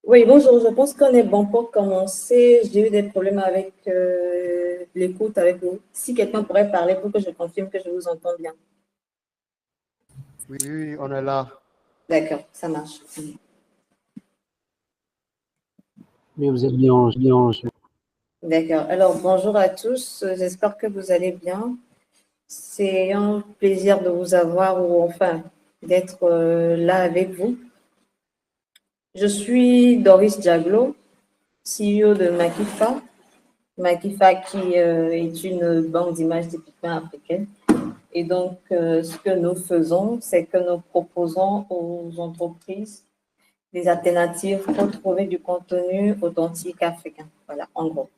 Oui, bonjour. Je pense qu'on est bon pour commencer. J'ai eu des problèmes avec l'écoute avec vous. Si quelqu'un pourrait parler pour que je confirme que je vous entends bien. Oui, oui, on est là. D'accord, ça marche. Oui, vous êtes bien, bien. D'accord. Alors, bonjour à tous. J'espère que vous allez bien. C'est un plaisir de vous avoir ou enfin d'être là avec vous. Je suis Doris Diaglo, CEO de Makifa. Makifa qui est une banque d'images typiquement africaine. Et donc, ce que nous faisons, c'est que nous proposons aux entreprises des alternatives pour trouver du contenu authentique africain. Voilà, en gros.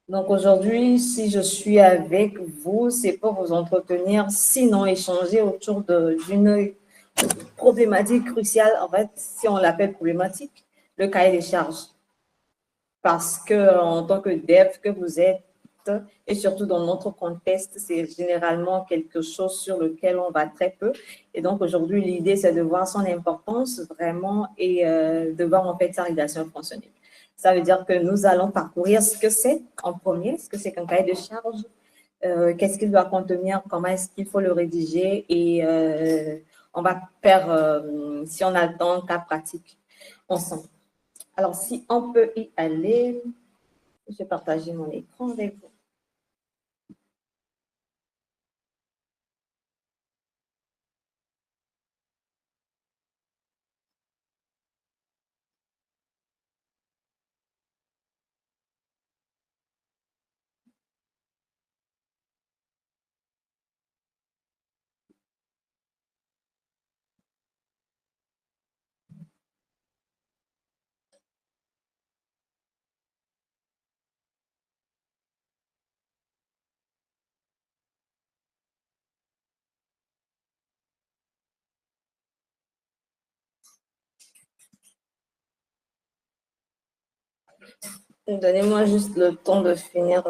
Donc, aujourd'hui, si je suis avec vous, c'est pour vous entretenir, sinon échanger autour d'une problématique cruciale. En fait, si on l'appelle problématique, le cahier des charges. Parce que en tant que dev que vous êtes, et surtout dans notre contexte, c'est généralement quelque chose sur lequel on va très peu. Et donc aujourd'hui, l'idée, c'est de voir son importance vraiment et de voir en fait sa rédaction fonctionnelle. Ça veut dire que nous allons parcourir ce que c'est en premier, ce que c'est qu'un cahier de charge, qu'est-ce qu'il doit contenir, comment est-ce qu'il faut le rédiger et on va faire, si on a le temps, cas pratique ensemble. Alors, si on peut y aller, je vais partager mon écran avec vous. Donnez-moi juste le temps de finir.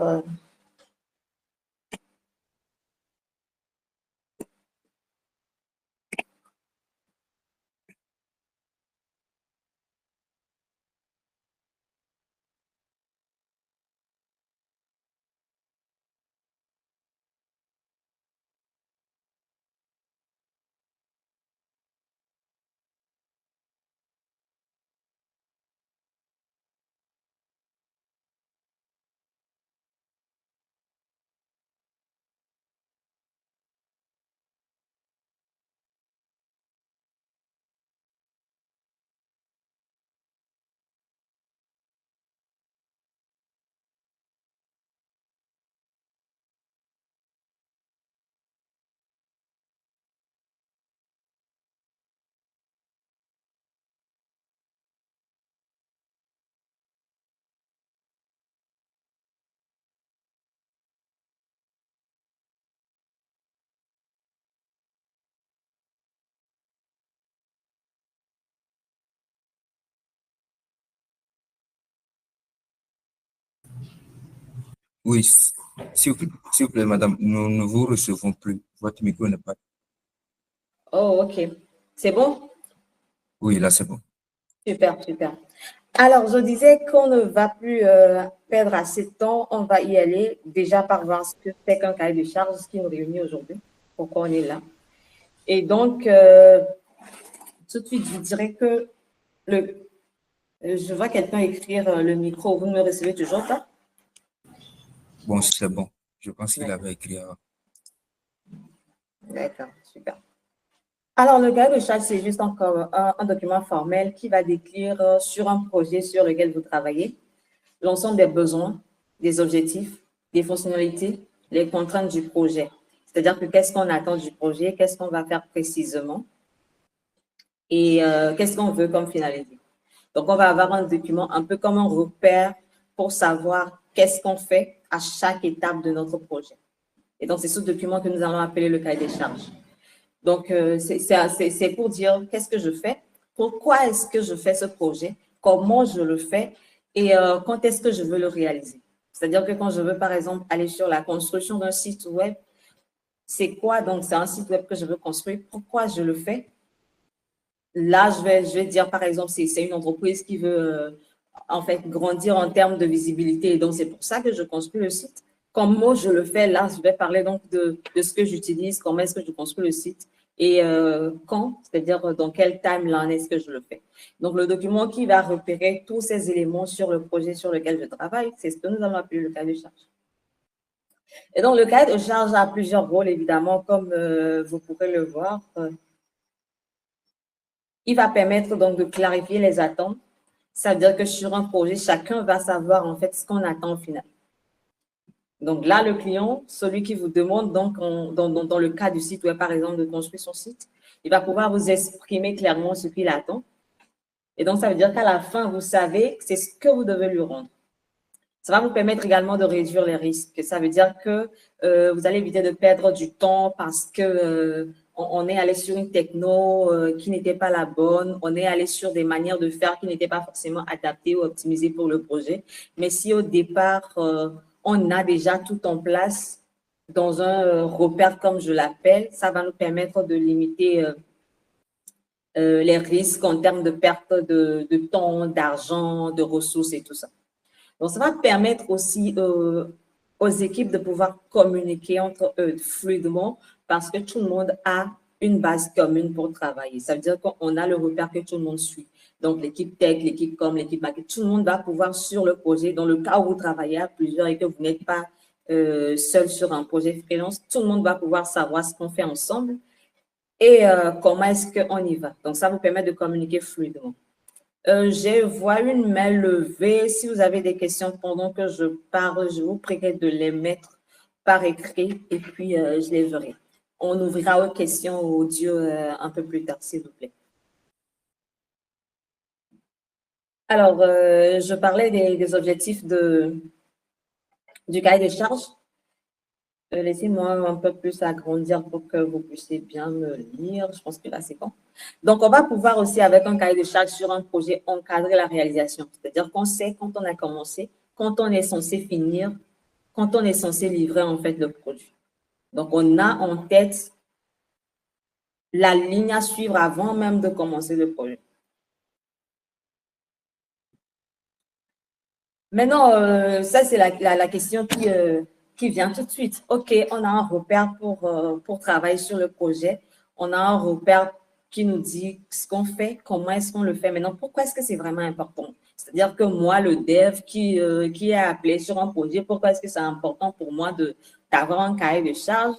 Oui, s'il vous plaît, madame, nous ne vous recevons plus. Votre micro n'est pas. Oh, OK. C'est bon? Oui, là, c'est bon. Super, super. Alors, je disais qu'on ne va plus perdre assez de temps. On va y aller déjà par voir ce que c'est qu'un cahier de charge, ce qui nous réunit aujourd'hui, pourquoi on est là. Et donc, tout de suite, je dirais que je vois quelqu'un écrire le micro. Vous me recevez toujours pas? Bon, c'est bon. Je pense qu'il avait écrit avant. D'accord, super. Alors, le cahier de charge, c'est juste encore un document formel qui va décrire sur un projet sur lequel vous travaillez l'ensemble des besoins, des objectifs, des fonctionnalités, les contraintes du projet. C'est-à-dire que qu'est-ce qu'on attend du projet, qu'est-ce qu'on va faire précisément et qu'est-ce qu'on veut comme finalité. Donc, on va avoir un document un peu comme un repère pour savoir qu'est-ce qu'on fait à chaque étape de notre projet. Et donc, c'est ce document que nous allons appeler le cahier des charges. Donc, c'est pour dire qu'est-ce que je fais, pourquoi est-ce que je fais ce projet, comment je le fais et quand est-ce que je veux le réaliser. C'est-à-dire que quand je veux, par exemple, aller sur la construction d'un site web, c'est quoi? Donc, c'est un site web que je veux construire. Pourquoi je le fais? là, je vais dire, par exemple, c'est une entreprise qui veut en fait grandir en termes de visibilité. Et donc, c'est pour ça que je construis le site. Comme moi, je le fais, là, je vais parler donc de ce que j'utilise, comment est-ce que je construis le site et quand, c'est-à-dire dans quel timeline est-ce que je le fais. Donc, le document qui va repérer tous ces éléments sur le projet sur lequel je travaille, c'est ce que nous allons appeler le cahier de charge. Et donc, le cahier de charge a plusieurs rôles, évidemment, comme vous pourrez le voir. Il va permettre donc de clarifier les attentes. Ça veut dire que sur un projet, chacun va savoir en fait ce qu'on attend au final. Donc là, le client, celui qui vous demande, donc dans le cas du site web, par exemple, de construire son site, il va pouvoir vous exprimer clairement ce qu'il attend. Et donc, ça veut dire qu'à la fin, vous savez que c'est ce que vous devez lui rendre. Ça va vous permettre également de réduire les risques. Ça veut dire que vous allez éviter de perdre du temps parce que on est allé sur une techno qui n'était pas la bonne, on est allé sur des manières de faire qui n'étaient pas forcément adaptées ou optimisées pour le projet. Mais si au départ, on a déjà tout en place dans un repère, comme je l'appelle, ça va nous permettre de limiter les risques en termes de perte de temps, d'argent, de ressources et tout ça. Donc, ça va permettre aussi aux équipes de pouvoir communiquer entre eux fluidement parce que tout le monde a une base commune pour travailler. Ça veut dire qu'on a le repère que tout le monde suit. Donc, l'équipe tech, l'équipe com, l'équipe marketing, tout le monde va pouvoir sur le projet, dans le cas où vous travaillez à plusieurs et que vous n'êtes pas seul sur un projet freelance, tout le monde va pouvoir savoir ce qu'on fait ensemble et comment est-ce qu'on y va. Donc, ça vous permet de communiquer fluidement. Je vois une main levée. Si vous avez des questions pendant que je parle, je vous prierai de les mettre par écrit et puis je les verrai. On ouvrira aux questions audio un peu plus tard, s'il vous plaît. Alors, je parlais des objectifs du cahier de charges. Laissez-moi un peu plus agrandir pour que vous puissiez bien me lire. Je pense que là, c'est bon. Donc, on va pouvoir aussi, avec un cahier de charges sur un projet, encadrer la réalisation. C'est-à-dire qu'on sait quand on a commencé, quand on est censé finir, quand on est censé livrer, en fait, le produit. Donc, on a en tête la ligne à suivre avant même de commencer le projet. Maintenant, ça, c'est la question qui vient tout de suite. OK, on a un repère pour travailler sur le projet. On a un repère qui nous dit ce qu'on fait, comment est-ce qu'on le fait. Maintenant, pourquoi est-ce que c'est vraiment important? C'est-à-dire que moi, le dev qui est appelé sur un projet, pourquoi est-ce que c'est important pour moi d'avoir un cahier de charge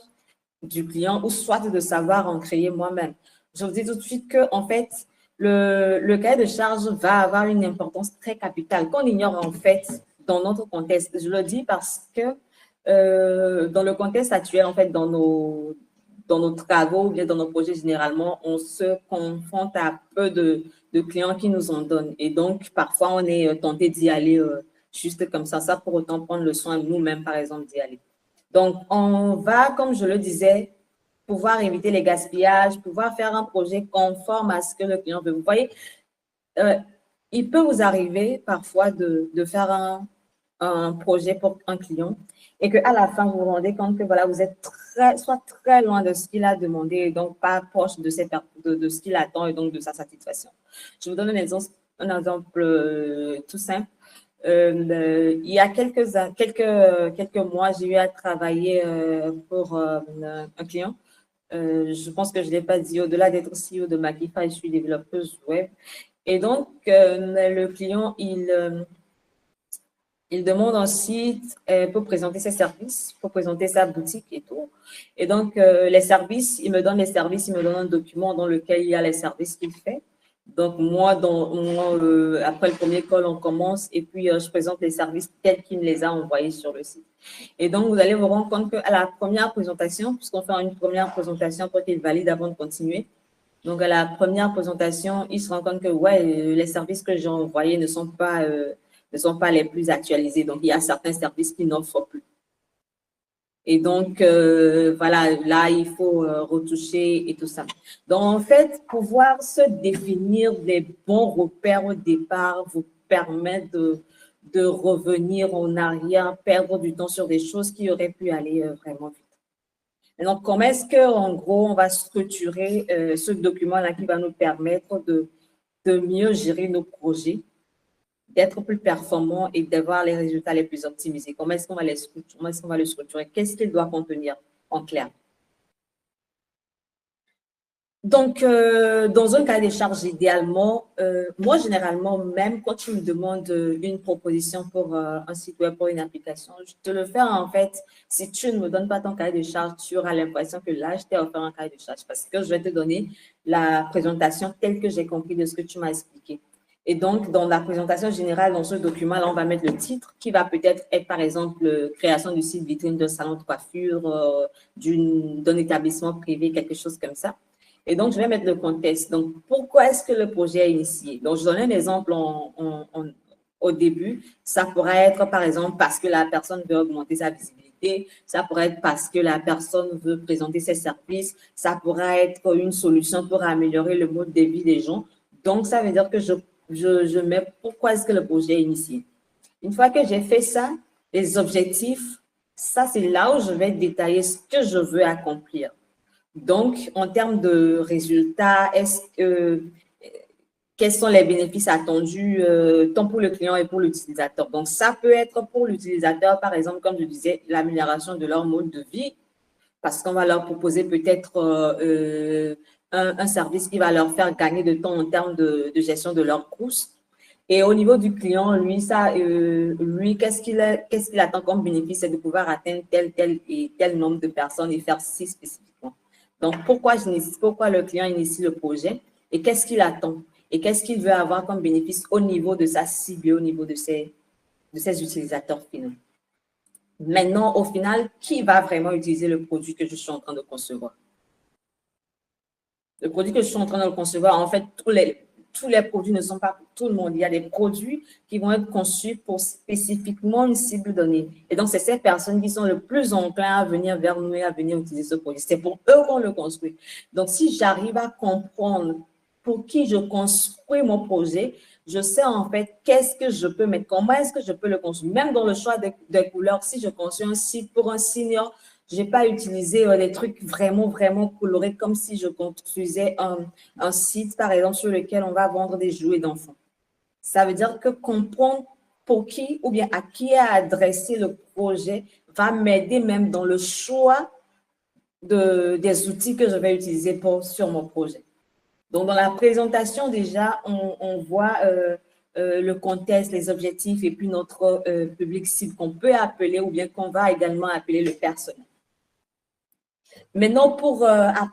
du client ou soit de savoir en créer moi-même? Je vous dis tout de suite que, en fait, le cahier de charge va avoir une importance très capitale qu'on ignore en fait dans notre contexte. Je le dis parce que dans le contexte actuel, en fait, dans nos travaux ou bien dans nos projets, généralement, on se confronte à peu de clients qui nous en donnent. Et donc, parfois, on est tenté d'y aller juste comme ça, pour autant prendre le soin de nous-mêmes, par exemple, d'y aller. Donc, on va, comme je le disais, pouvoir éviter les gaspillages, pouvoir faire un projet conforme à ce que le client veut. Vous voyez, il peut vous arriver parfois de faire un projet pour un client et qu'à la fin, vous vous rendez compte que voilà, vous êtes soit très loin de ce qu'il a demandé et donc pas proche de ce qu'il attend et donc de sa satisfaction. Je vous donne un exemple tout simple. Il y a quelques mois, j'ai eu à travailler pour un client. Je pense que je ne l'ai pas dit, au-delà d'être CEO de Magify, je suis développeuse web. Et donc, le client, il demande un site pour présenter ses services, pour présenter sa boutique et tout. Et donc, les services, il me donne les services, il me donne un document dans lequel il y a les services qu'il fait. Donc, moi, après le premier call, on commence et puis je présente les services tels qu'il me les a envoyés sur le site. Et donc, vous allez vous rendre compte qu'à la première présentation, puisqu'on fait une première présentation pour qu'il valide avant de continuer, donc à la première présentation, il se rend compte que ouais, les services que j'ai envoyés ne sont pas les plus actualisés. Donc, il y a certains services qui n'offrent plus. Et donc, voilà, là, il faut retoucher et tout ça. Donc, en fait, pouvoir se définir des bons repères au départ vous permet de revenir en arrière, perdre du temps sur des choses qui auraient pu aller vraiment vite. Donc, comment est-ce qu'en gros, on va structurer ce document-là qui va nous permettre de mieux gérer nos projets, d'être plus performants et d'avoir les résultats les plus optimisés? Comment est-ce qu'on va le structurer? Qu'est-ce qu'il doit contenir en clair? Donc, dans un cas de charge, idéalement, moi, généralement, même quand tu me demandes une proposition pour un site web, pour une application, je te le fais en fait. Si tu ne me donnes pas ton cahier de charge, tu auras l'impression que là, je t'ai offert un cahier de charge parce que je vais te donner la présentation telle que j'ai compris de ce que tu m'as expliqué. Et donc, dans la présentation générale, dans ce document-là, on va mettre le titre qui va peut-être être, par exemple, création du site vitrine d'un salon de coiffure, d'un établissement privé, quelque chose comme ça. Et donc, je vais mettre le contexte. Donc, pourquoi est-ce que le projet est initié? Donc, je donne un exemple au début. Ça pourrait être, par exemple, parce que la personne veut augmenter sa visibilité. Ça pourrait être parce que la personne veut présenter ses services. Ça pourrait être une solution pour améliorer le mode de vie des gens. Donc, ça veut dire que je mets pourquoi est-ce que le projet est initié. Une fois que j'ai fait ça, les objectifs, ça, c'est là où je vais détailler ce que je veux accomplir. Donc, en termes de résultats, quels sont les bénéfices attendus tant pour le client et pour l'utilisateur? Donc, ça peut être pour l'utilisateur, par exemple, comme je disais, l'amélioration de leur mode de vie, parce qu'on va leur proposer peut-être un service qui va leur faire gagner de temps en termes de gestion de leurs courses. Et au niveau du client, lui, qu'est-ce qu'il attend comme bénéfice? C'est de pouvoir atteindre tel et tel nombre de personnes et faire ci spécifiquement. Donc, pourquoi le client initie le projet et qu'est-ce qu'il attend et qu'est-ce qu'il veut avoir comme bénéfice au niveau de sa cible, au niveau de ses utilisateurs finaux. Maintenant, au final, qui va vraiment utiliser le produit que je suis en train de concevoir? Le produit que je suis en train de concevoir, en fait, tous les produits ne sont pas pour tout le monde. Il y a des produits qui vont être conçus pour spécifiquement une cible donnée. Et donc, c'est ces personnes qui sont le plus enclins à venir vers nous et à venir utiliser ce produit. C'est pour eux qu'on le construit. Donc, si j'arrive à comprendre pour qui je construis mon projet, je sais en fait qu'est-ce que je peux mettre, comment est-ce que je peux le construire. Même dans le choix des couleurs, si je construis un site pour un senior, je n'ai pas utilisé des trucs vraiment, vraiment colorés comme si je construisais un site, par exemple, sur lequel on va vendre des jouets d'enfants. Ça veut dire que comprendre pour qui ou bien à qui est adressé le projet va m'aider même dans le choix des outils que je vais utiliser sur mon projet. Donc, dans la présentation, déjà, on voit le contexte, les objectifs et puis notre public cible qu'on peut appeler ou bien qu'on va également appeler le personnel. Maintenant,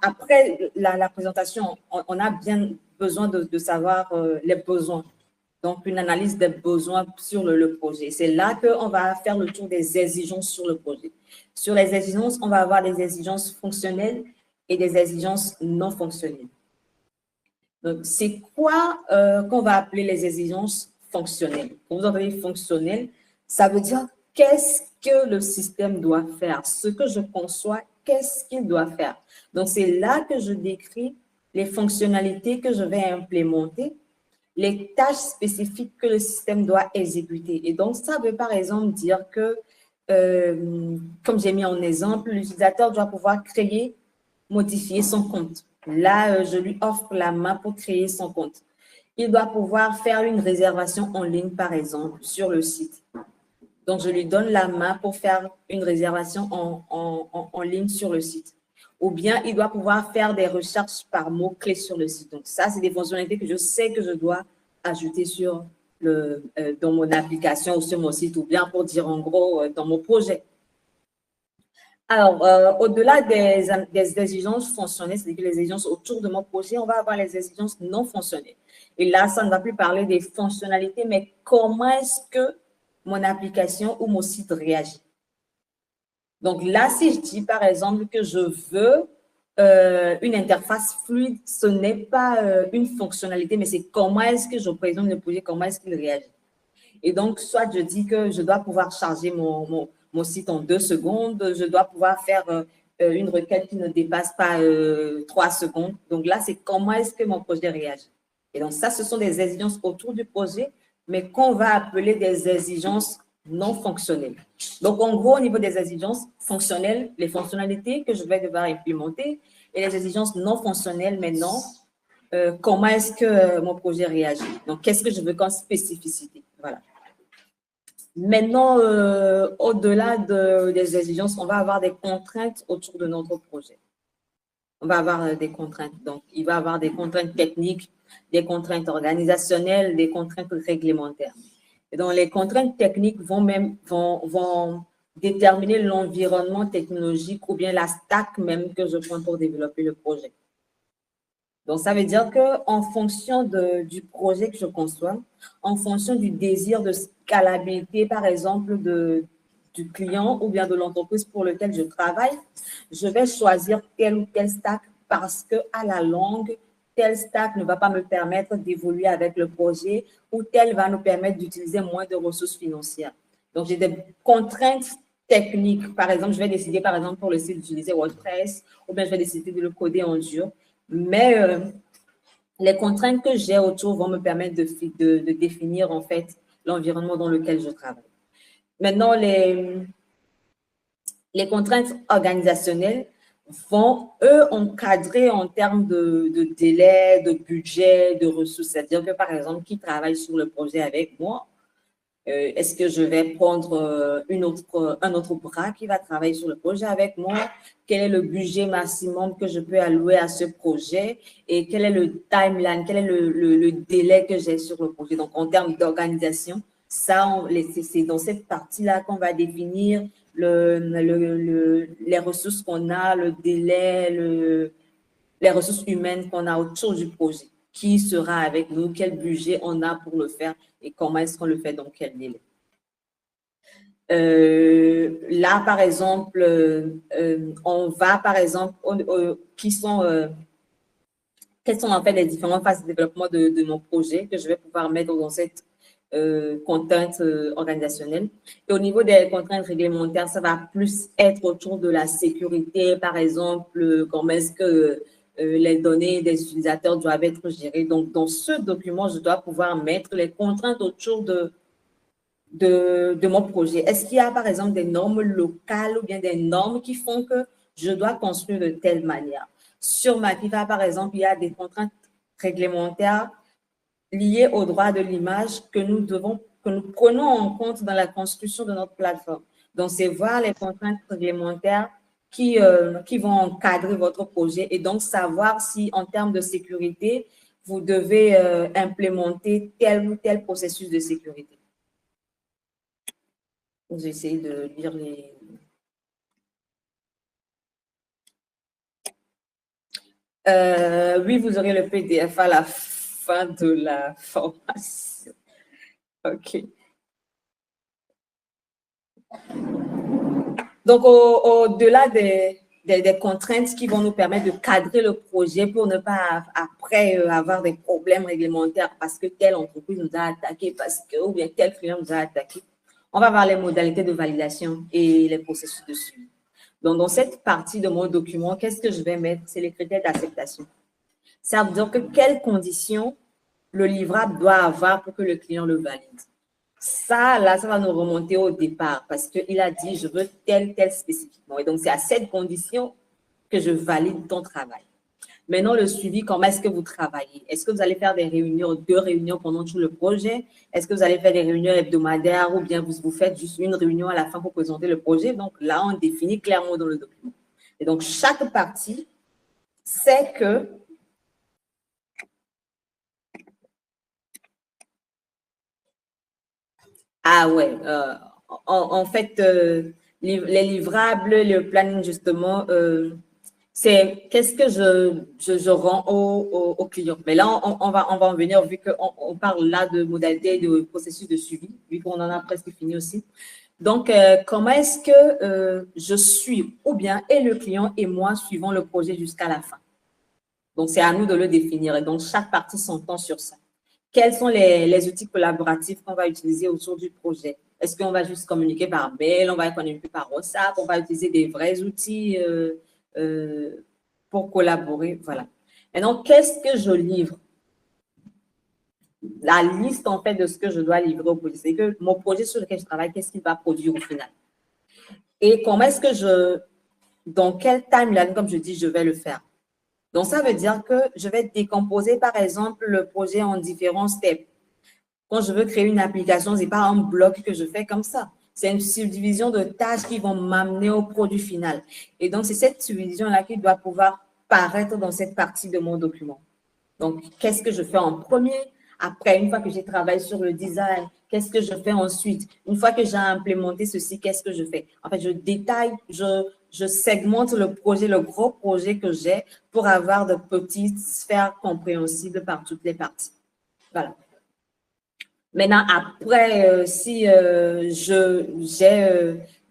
après la présentation, on a bien besoin de savoir les besoins. Donc, une analyse des besoins sur le projet. C'est là qu'on va faire le tour des exigences sur le projet. Sur les exigences, on va avoir des exigences fonctionnelles et des exigences non fonctionnelles. Donc, c'est quoi qu'on va appeler les exigences fonctionnelles? Quand vous entendez fonctionnel, ça veut dire qu'est-ce que le système doit faire? Ce que je conçois, qu'est-ce qu'il doit faire? Donc, c'est là que je décris les fonctionnalités que je vais implémenter, les tâches spécifiques que le système doit exécuter. Et donc, ça veut par exemple dire que, comme j'ai mis en exemple, l'utilisateur doit pouvoir créer, modifier son compte. Là, je lui offre la main pour créer son compte. Il doit pouvoir faire une réservation en ligne, par exemple, sur le site. Donc, je lui donne la main pour faire une réservation en ligne sur le site. Ou bien, il doit pouvoir faire des recherches par mots-clés sur le site. Donc, ça, c'est des fonctionnalités que je sais que je dois ajouter dans mon application ou sur mon site, ou bien pour dire en gros dans mon projet. Alors, au-delà des exigences fonctionnelles, c'est-à-dire les exigences autour de mon projet, on va avoir les exigences non fonctionnelles. Et là, ça ne va plus parler des fonctionnalités, mais comment est-ce que mon application ou mon site réagit. Donc là, si je dis par exemple que je veux une interface fluide, ce n'est pas une fonctionnalité, mais c'est comment est-ce que je présente le projet, comment est-ce qu'il réagit. Et donc, soit je dis que je dois pouvoir charger mon site en 2 secondes, je dois pouvoir faire une requête qui ne dépasse pas 3 secondes. Donc là, c'est comment est-ce que mon projet réagit. Et donc ça, ce sont des exigences autour du projet, mais qu'on va appeler des exigences non fonctionnelles. Donc, en gros, au niveau des exigences fonctionnelles, les fonctionnalités que je vais devoir implémenter et les exigences non fonctionnelles maintenant, comment est-ce que mon projet réagit? Donc, qu'est-ce que je veux comme spécificité? Voilà. Maintenant, au-delà des exigences, on va avoir des contraintes autour de notre projet. On va avoir des contraintes. Donc, il va y avoir des contraintes techniques, des contraintes organisationnelles, des contraintes réglementaires. Et donc, les contraintes techniques vont déterminer l'environnement technologique ou bien la stack même que je prends pour développer le projet. Donc, ça veut dire qu'en fonction du projet que je conçois, en fonction du désir de scalabilité, par exemple, du client ou bien de l'entreprise pour laquelle je travaille, je vais choisir tel ou tel stack parce qu'à la longue, tel stack ne va pas me permettre d'évoluer avec le projet ou tel va nous permettre d'utiliser moins de ressources financières. Donc, j'ai des contraintes techniques. Par exemple, je vais décider, par exemple, pour le site d'utiliser WordPress ou bien je vais décider de le coder en dur. Mais les contraintes que j'ai autour vont me permettre de définir en fait l'environnement dans lequel je travaille. Maintenant, les contraintes organisationnelles vont, eux, encadrer en termes de délai, de budget, de ressources. C'est-à-dire que, par exemple, qui travaille sur le projet avec moi, est-ce que je vais prendre un autre bras qui va travailler sur le projet avec moi? Quel est le budget maximum que je peux allouer à ce projet? Et quel est le timeline, quel est le délai que j'ai sur le projet? Donc, en termes d'organisation, c'est dans cette partie-là qu'on va définir les ressources qu'on a, le délai, les ressources humaines qu'on a autour du projet. Qui sera avec nous, quel budget on a pour le faire et comment est-ce qu'on le fait, dans quel délai. Là, par exemple, on va, par exemple, quelles sont en fait les différentes phases de développement de mon projet que je vais pouvoir mettre dans cette contrainte organisationnelle. Et au niveau des contraintes réglementaires, ça va plus être autour de la sécurité, par exemple, comment est-ce que les données des utilisateurs doivent être gérées. Donc, dans ce document, je dois pouvoir mettre les contraintes autour de mon projet. Est-ce qu'il y a, par exemple, des normes locales ou bien des normes qui font que je dois construire de telle manière? Sur Mapiva, par exemple, il y a des contraintes réglementaires liées au droit de l'image que nous prenons en compte dans la construction de notre plateforme. Donc, c'est voir les contraintes réglementaires qui vont encadrer votre projet et donc savoir si, en termes de sécurité, vous devez implémenter tel ou tel processus de sécurité. Vous essayez de lire les... Oui, vous aurez le PDF à la fin de la formation. OK. Donc, au-delà des contraintes qui vont nous permettre de cadrer le projet pour ne pas après avoir des problèmes réglementaires parce que telle entreprise nous a attaqué, ou bien tel client nous a attaqué, on va voir les modalités de validation et les processus de suivi. Donc, dans cette partie de mon document, qu'est-ce que je vais mettre? C'est les critères d'acceptation. Ça veut dire que quelles conditions le livrable doit avoir pour que le client le valide. Ça, là, ça va nous remonter au départ parce qu'il a dit, je veux tel spécifiquement. Et donc, c'est à cette condition que je valide ton travail. Maintenant, le suivi, comment est-ce que vous travaillez? Est-ce que vous allez faire des réunions, 2 réunions pendant tout le projet? Est-ce que vous allez faire des réunions hebdomadaires ou bien vous faites juste une réunion à la fin pour présenter le projet? Donc, là, on définit clairement dans le document. Et donc, chaque partie sait que ah ouais, en fait, les livrables, le planning justement, c'est qu'est-ce que je rends au client. Mais là, on va en venir vu qu'on parle là de modalités de processus de suivi, vu qu'on en a presque fini aussi. Donc, comment est-ce que je suis ou bien et le client et moi suivons le projet jusqu'à la fin? Donc, c'est à nous de le définir et donc chaque partie s'entend sur ça. Quels sont les outils collaboratifs qu'on va utiliser autour du projet? Est-ce qu'on va juste communiquer par mail, on va communiquer par WhatsApp, on va utiliser des vrais outils pour collaborer? Voilà. Maintenant, qu'est-ce que je livre? la liste, en fait, de ce que je dois livrer au projet. C'est que mon projet sur lequel je travaille, qu'est-ce qu'il va produire au final? Et comment est-ce que dans quel timeline, comme je dis, je vais le faire? Donc, ça veut dire que je vais décomposer, par exemple, le projet en différents steps. Quand je veux créer une application, ce n'est pas un bloc que je fais comme ça. C'est une subdivision de tâches qui vont m'amener au produit final. Et donc, c'est cette subdivision-là qui doit pouvoir paraître dans cette partie de mon document. Donc, qu'est-ce que je fais en premier? Après, une fois que j'ai travaillé sur le design, qu'est-ce que je fais ensuite? Une fois que j'ai implémenté ceci, qu'est-ce que je fais? En fait, je détaille, je segmente le projet, le gros projet que j'ai pour avoir de petites sphères compréhensibles par toutes les parties. Voilà. Maintenant, après, si j'ai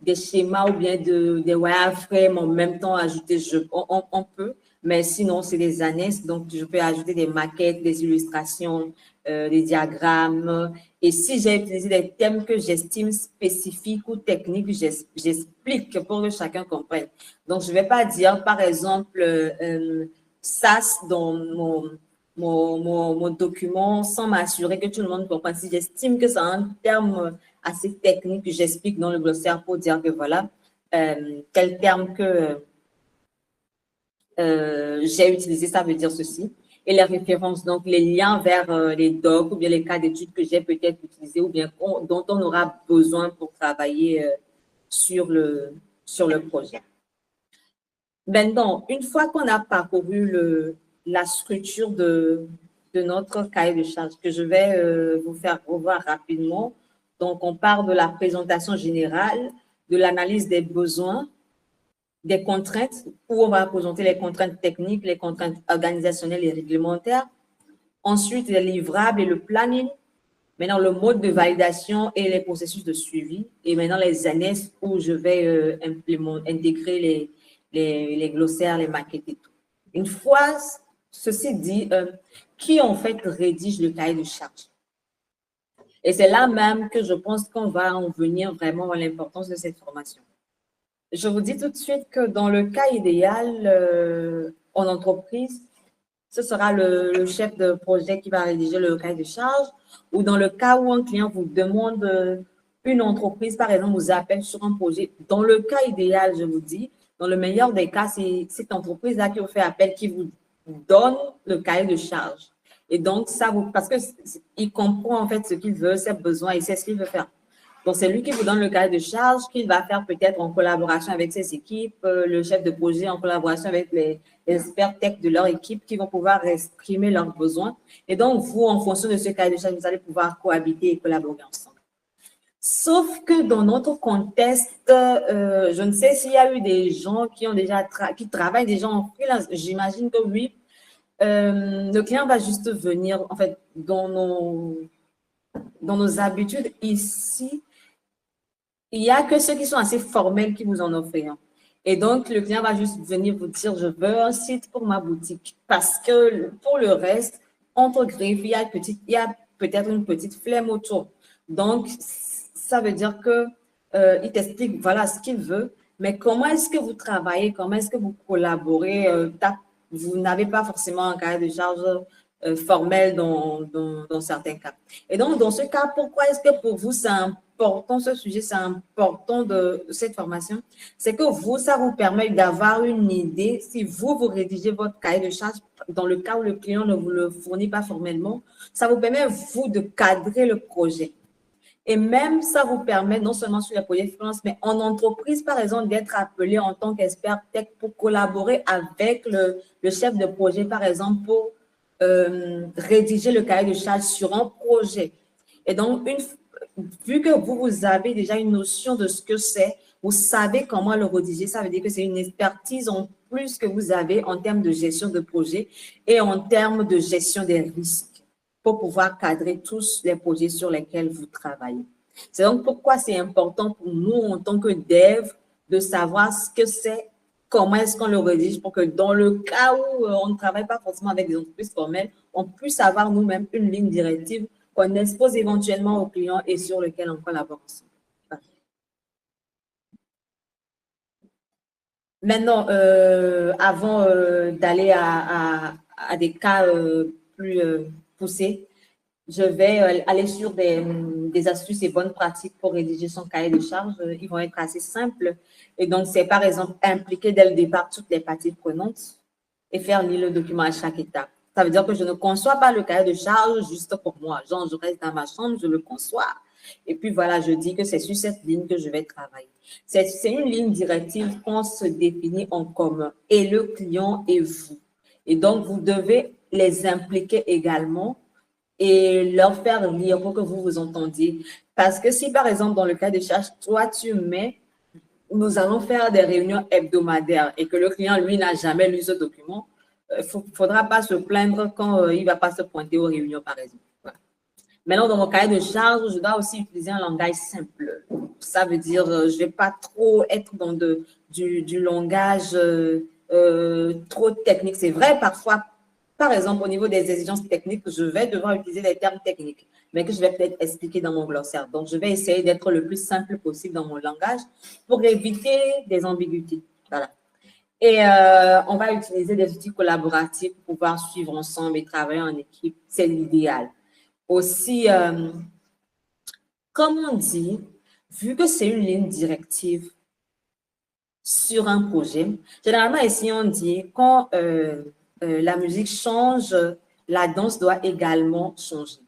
des schémas ou bien des wireframes en même temps ajoutés, on peut, mais sinon, c'est des annexes. Donc, je peux ajouter des maquettes, des illustrations, des diagrammes. Et si j'ai utilisé des thèmes que j'estime spécifiques ou techniques, j'explique pour que chacun comprenne. Donc, je ne vais pas dire, par exemple, SAS dans mon document sans m'assurer que tout le monde comprenne. Si j'estime que c'est un terme assez technique que j'explique dans le glossaire pour dire que voilà, quel terme que j'ai utilisé, ça veut dire ceci. Et les références, donc les liens vers les docs ou bien les cas d'études que j'ai peut-être utilisés ou bien dont on aura besoin pour travailler sur le projet. Maintenant, une fois qu'on a parcouru la structure de notre cahier de charge, que je vais vous faire revoir rapidement. Donc, on part de la présentation générale, de l'analyse des besoins, des contraintes, où on va présenter les contraintes techniques, les contraintes organisationnelles et réglementaires. Ensuite, les livrables et le planning. Maintenant, le mode de validation et les processus de suivi. Et maintenant, les annexes où je vais intégrer les glossaires, les maquettes et tout. Une fois ceci dit, qui en fait rédige le cahier de charge? Et c'est là même que je pense qu'on va en venir vraiment à l'importance de cette formation. Je vous dis tout de suite que dans le cas idéal, en entreprise, ce sera le chef de projet qui va rédiger le cahier de charge, ou dans le cas où un client vous demande, une entreprise, par exemple, vous appelle sur un projet. Dans le cas idéal, je vous dis, dans le meilleur des cas, c'est cette entreprise-là qui vous fait appel, qui vous donne le cahier de charge. Et donc, parce qu'il comprend en fait ce qu'il veut, ses besoins et c'est ce qu'il veut faire. Donc, c'est lui qui vous donne le cahier de charge qu'il va faire peut-être en collaboration avec ses équipes, le chef de projet en collaboration avec les experts tech de leur équipe qui vont pouvoir exprimer leurs besoins. Et donc, vous, en fonction de ce cahier de charge, vous allez pouvoir cohabiter et collaborer ensemble. Sauf que dans notre contexte, je ne sais s'il y a eu des gens qui travaillent déjà en freelance. J'imagine que oui. Le client va juste venir, en fait, dans nos habitudes ici, il n'y a que ceux qui sont assez formels qui vous en offrent. Et donc, le client va juste venir vous dire, je veux un site pour ma boutique. Parce que pour le reste, entre griffes, il y a peut-être une petite flemme autour. Donc, ça veut dire que il t'explique, voilà ce qu'il veut. Mais comment est-ce que vous travaillez? Comment est-ce que vous collaborez? Vous n'avez pas forcément un cahier de charge formel dans certains cas. Et donc, dans ce cas, pourquoi est-ce que pour vous, c'est important, ce sujet, c'est important de cette formation? C'est que vous, ça vous permet d'avoir une idée. Si vous rédigez votre cahier de charge, dans le cas où le client ne vous le fournit pas formellement, ça vous permet, vous, de cadrer le projet. Et même, ça vous permet, non seulement sur les projets freelance, mais en entreprise, par exemple, d'être appelé en tant qu'expert tech pour collaborer avec le chef de projet, par exemple, pour rédiger le cahier de charge sur un projet. Et donc, vu que vous avez déjà une notion de ce que c'est, vous savez comment le rédiger, ça veut dire que c'est une expertise en plus que vous avez en termes de gestion de projet et en termes de gestion des risques pour pouvoir cadrer tous les projets sur lesquels vous travaillez. C'est donc pourquoi c'est important pour nous, en tant que dev, de savoir ce que c'est, comment est-ce qu'on le rédige, pour que dans le cas où on ne travaille pas forcément avec des entreprises formelles, on puisse avoir nous-mêmes une ligne directive qu'on expose éventuellement aux clients et sur lequel on collabore ensemble. Maintenant, avant d'aller à des cas plus poussés, je vais aller sur des astuces et bonnes pratiques pour rédiger son cahier de charges. Ils vont être assez simples. Et donc, c'est par exemple impliquer dès le départ toutes les parties prenantes et faire lire le document à chaque étape. Ça veut dire que je ne conçois pas le cahier de charges juste pour moi. Genre, je reste dans ma chambre, je le conçois. Et puis voilà, je dis que c'est sur cette ligne que je vais travailler. C'est une ligne directive qu'on se définit en commun, et le client et vous. Et donc, vous devez les impliquer également et leur faire lire pour que vous vous entendiez. Parce que si, par exemple, dans le cas de charge, toi, tu mets, nous allons faire des réunions hebdomadaires et que le client, lui, n'a jamais lu ce document, il ne faudra pas se plaindre quand il ne va pas se pointer aux réunions, par exemple. Voilà. Maintenant, dans mon cahier de charge, je dois aussi utiliser un langage simple. Ça veut dire, je ne vais pas trop être dans du langage trop technique. C'est vrai, parfois, par exemple, au niveau des exigences techniques, je vais devoir utiliser des termes techniques, mais que je vais peut-être expliquer dans mon glossaire. Donc, je vais essayer d'être le plus simple possible dans mon langage pour éviter des ambiguïtés. Voilà. Et on va utiliser des outils collaboratifs pour pouvoir suivre ensemble et travailler en équipe. C'est l'idéal. Aussi, comme on dit, vu que c'est une ligne directive sur un projet, généralement ici on dit quand la musique change, la danse doit également changer.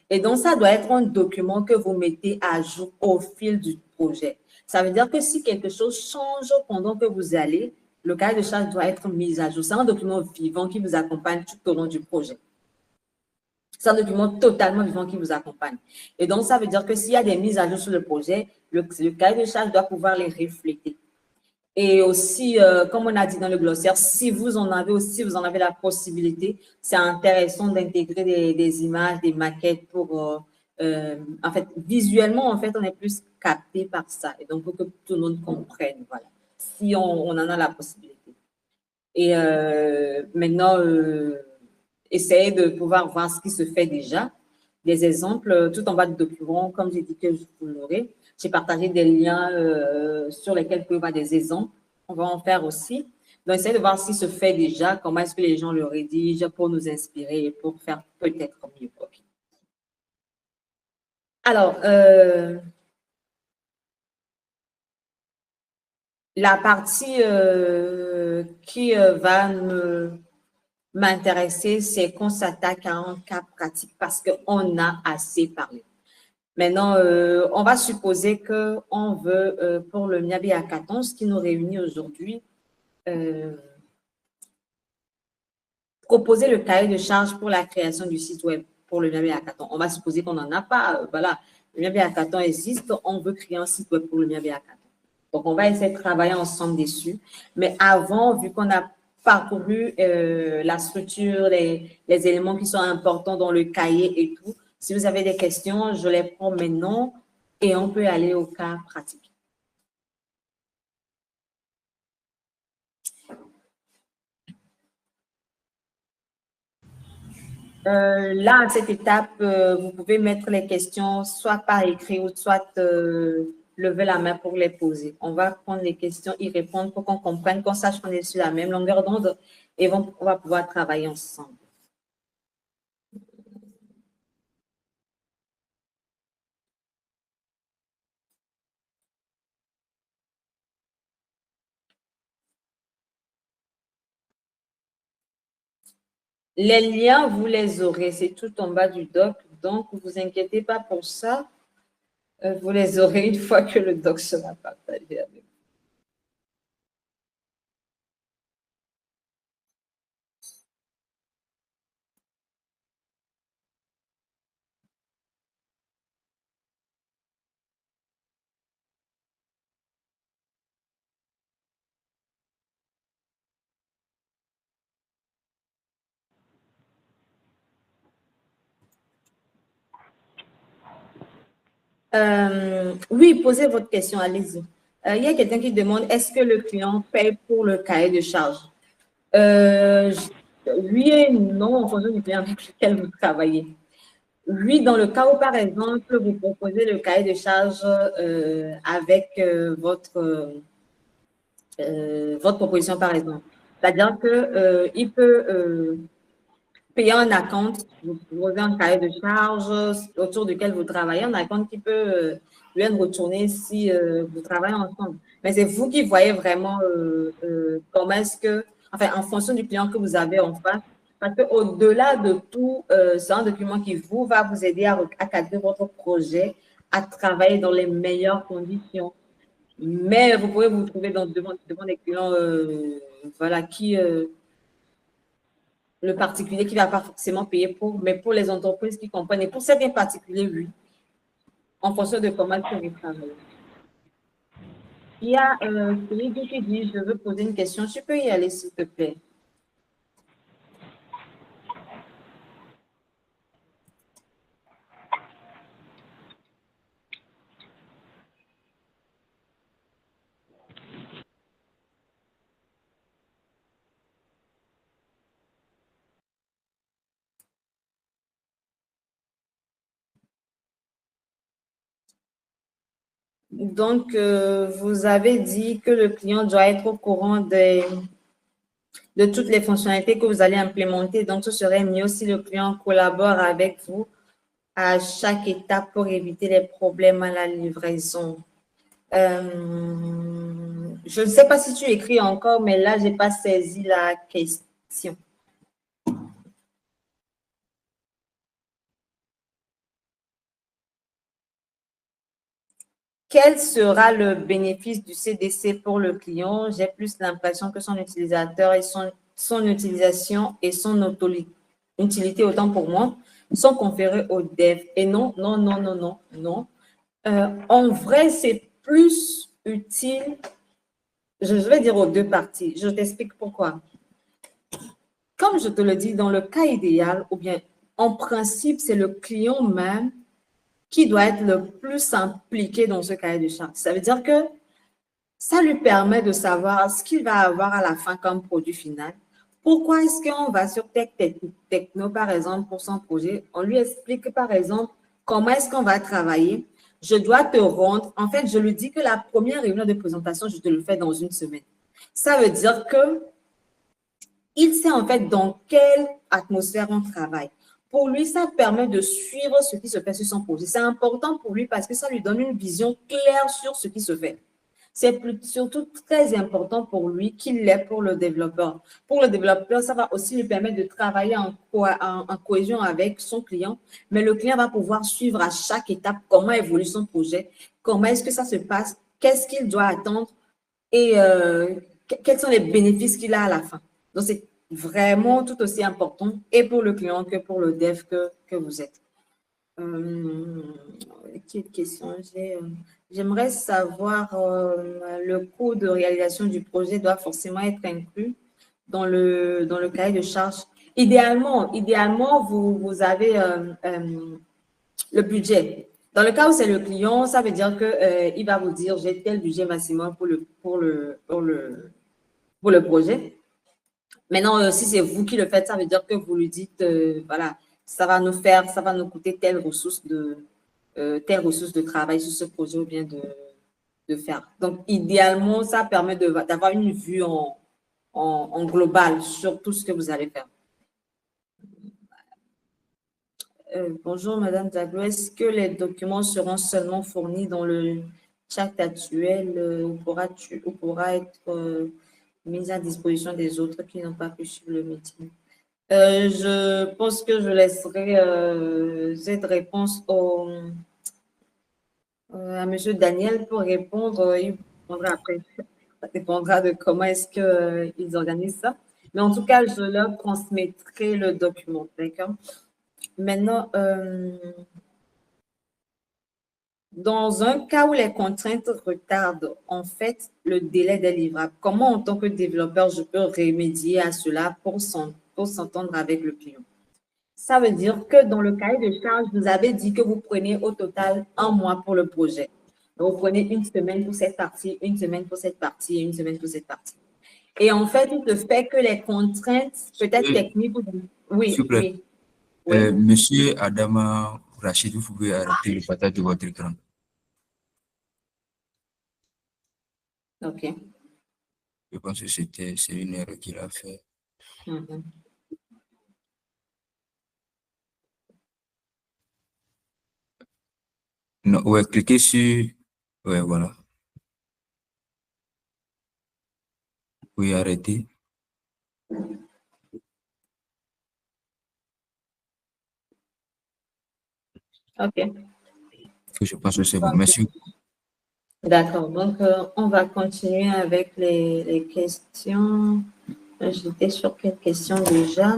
Et donc, ça doit être un document que vous mettez à jour au fil du projet. Ça veut dire que si quelque chose change pendant que vous allez, le cahier de charge doit être mis à jour. C'est un document vivant qui vous accompagne tout au long du projet. C'est un document totalement vivant qui vous accompagne. Et donc, ça veut dire que s'il y a des mises à jour sur le projet, le cahier de charge doit pouvoir les refléter. Et aussi, comme on a dit dans le glossaire, si vous en avez aussi, vous en avez la possibilité, c'est intéressant d'intégrer des images, des maquettes pour, en fait, visuellement, en fait, on est plus capté par ça. Et donc, pour que tout le monde comprenne, voilà, si on en a la possibilité. Et maintenant, essayez de pouvoir voir ce qui se fait déjà. Des exemples, tout en bas du document, comme j'ai dit que vous l'aurez. J'ai partagé des liens sur lesquels vous pouvez voir des exemples. On va en faire aussi. Donc, essayez de voir ce qui se fait déjà, comment est-ce que les gens le rédigent pour nous inspirer et pour faire peut-être mieux. Okay. Alors, la partie qui va m'intéresser, c'est qu'on s'attaque à un cas pratique parce qu'on a assez parlé. Maintenant, on va supposer qu'on veut, pour le Miabi Hackathon, ce qui nous réunit aujourd'hui, proposer le cahier de charge pour la création du site web pour le Miabi Hackathon. On va supposer qu'on n'en a pas. Voilà, le Miabi Hackathon existe, on veut créer un site web pour le Miabi Hackathon. Donc, on va essayer de travailler ensemble dessus. Mais avant, vu qu'on a parcouru la structure, les éléments qui sont importants dans le cahier et tout, si vous avez des questions, je les prends maintenant et on peut aller au cas pratique. Là, à cette étape, vous pouvez mettre les questions soit par écrit ou soit lever la main pour les poser. On va prendre les questions, y répondre pour qu'on comprenne, qu'on sache qu'on est sur la même longueur d'onde et on va pouvoir travailler ensemble. Les liens, vous les aurez, c'est tout en bas du doc, donc ne vous inquiétez pas pour ça. Vous les aurez une fois que le doc sera partagé avec vous. Oui, posez votre question, allez-y. Il y a quelqu'un qui demande, est-ce que le client paye pour le cahier de charge? Oui et non, en fonction du client avec lequel vous travaillez. Oui, dans le cas où, par exemple, vous proposez le cahier de charge avec votre proposition, par exemple. C'est-à-dire qu'il peut payer un acompte, vous posez un cahier de charges autour duquel vous travaillez, un acompte qui peut lui être retourné si vous travaillez ensemble. Mais c'est vous qui voyez vraiment comment est-ce que, enfin, en fonction du client que vous avez en face, parce qu'au-delà de tout, c'est un document qui vous va vous aider à cadrer votre projet, à travailler dans les meilleures conditions. Mais vous pouvez vous trouver devant des clients voilà, qui, le particulier qui ne va pas forcément payer pour, mais pour les entreprises qui comprennent, et pour certains particuliers, oui, en fonction de comment ils travaillent. Il y a celui qui dit, je veux poser une question, tu peux y aller s'il te plaît. Donc, vous avez dit que le client doit être au courant de toutes les fonctionnalités que vous allez implémenter. Donc, ce serait mieux si le client collabore avec vous à chaque étape pour éviter les problèmes à la livraison. Je ne sais pas si tu écris encore, mais là, je n'ai pas saisi la question. Quel sera le bénéfice du CDC pour le client? J'ai plus l'impression que son utilisateur et son utilisation et son utilité, autant pour moi, sont conférés au dev. Et non, non, non, non, non, non. En vrai, c'est plus utile, je vais dire aux deux parties. Je t'explique pourquoi. Comme je te le dis, dans le cas idéal, ou bien en principe, c'est le client même qui doit être le plus impliqué dans ce cahier de charge. Ça veut dire que ça lui permet de savoir ce qu'il va avoir à la fin comme produit final. Pourquoi est-ce qu'on va sur Techno, par exemple, pour son projet? On lui explique, par exemple, comment est-ce qu'on va travailler. Je dois te rendre. En fait, je lui dis que la première réunion de présentation, je te le fais dans une semaine. Ça veut dire que il sait en fait dans quelle atmosphère on travaille. Pour lui, ça permet de suivre ce qui se fait sur son projet. C'est important pour lui parce que ça lui donne une vision claire sur ce qui se fait. C'est surtout très important pour lui qu'il l'est pour le développeur. Pour le développeur, ça va aussi lui permettre de travailler en cohésion avec son client, mais le client va pouvoir suivre à chaque étape comment évolue son projet, comment est-ce que ça se passe, qu'est-ce qu'il doit attendre et quels sont les bénéfices qu'il a à la fin. Donc, c'est vraiment tout aussi important et pour le client que pour le dev que vous êtes. Quelle question j'ai? J'aimerais savoir, le coût de réalisation du projet doit forcément être inclus dans le cahier de charge. Idéalement vous avez le budget. Dans le cas où c'est le client, ça veut dire que il va vous dire j'ai tel budget maximum pour le projet. Maintenant, si c'est vous qui le faites, ça veut dire que vous lui dites voilà, ça va nous coûter telle ressource de travail sur ce projet ou bien de faire. Donc, idéalement, ça permet d'avoir une vue en global sur tout ce que vous allez faire. Bonjour, Madame Diallo. Est-ce que les documents seront seulement fournis dans le chat actuel ou pourra être mis à disposition des autres qui n'ont pas pu suivre le meeting? Je pense que je laisserai cette réponse à Monsieur Daniel pour répondre. Il répondra après. Ça dépendra de comment est-ce qu'ils organisent ça. Mais en tout cas, je leur transmettrai le document. D'accord? Maintenant, dans un cas où les contraintes retardent en fait le délai des livrables, comment en tant que développeur je peux remédier à cela pour s'entendre avec le client? Ça veut dire que dans le cahier de charge, vous avez dit que vous prenez au total 1 mois pour le projet. Donc, vous prenez une semaine pour cette partie, une semaine pour cette partie et une semaine pour cette partie. Et en fait, il se fait que les contraintes, peut-être techniques, oui, S'il vous plaît. oui, oui. Monsieur Adama Rachid, vous pouvez arrêter le partage de votre écran. OK. Je pense que c'est une erreur qu'il a fait. Mhm. Non, ouais, cliquez sur, ouais, voilà. Oui, arrêtez. OK. Je pense que c'est bon. Merci. D'accord. Donc, on va continuer avec les questions. J'étais sur quelle question déjà?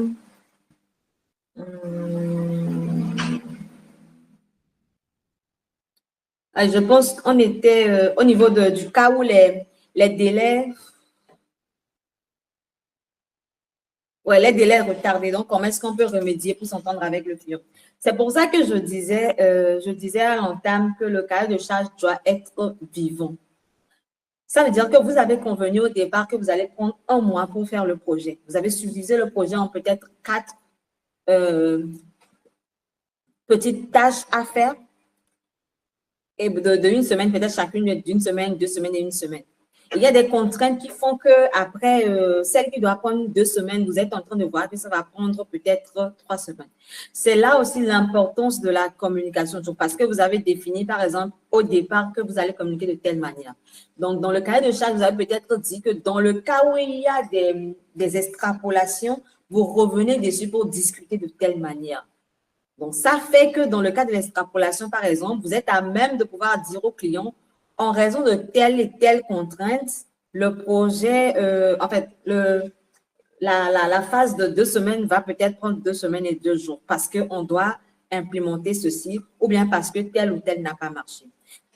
Je pense qu'on était au niveau du cas où les délais, ouais, les délais retardés. Donc, comment est-ce qu'on peut remédier pour s'entendre avec le client? C'est pour ça que je disais à l'entame que le cahier de charge doit être vivant. Ça veut dire que vous avez convenu au départ que vous allez prendre un mois pour faire le projet. Vous avez subdivisé le projet en peut-être 4 petites tâches à faire et de une semaine, peut-être chacune d'une semaine, 2 semaines et une semaine. Il y a des contraintes qui font qu'après, celle qui doit prendre 2 semaines, vous êtes en train de voir que ça va prendre peut-être 3 semaines. C'est là aussi l'importance de la communication, parce que vous avez défini, par exemple, au départ, que vous allez communiquer de telle manière. Donc, dans le cahier de charge, vous avez peut-être dit que dans le cas où il y a des extrapolations, vous revenez dessus pour discuter de telle manière. Donc, ça fait que dans le cas de l'extrapolation, par exemple, vous êtes à même de pouvoir dire au client, en raison de telle et telle contrainte, le projet, en fait, la phase de 2 semaines va peut-être prendre 2 semaines et 2 jours parce qu'on doit implémenter ceci ou bien parce que tel ou tel n'a pas marché.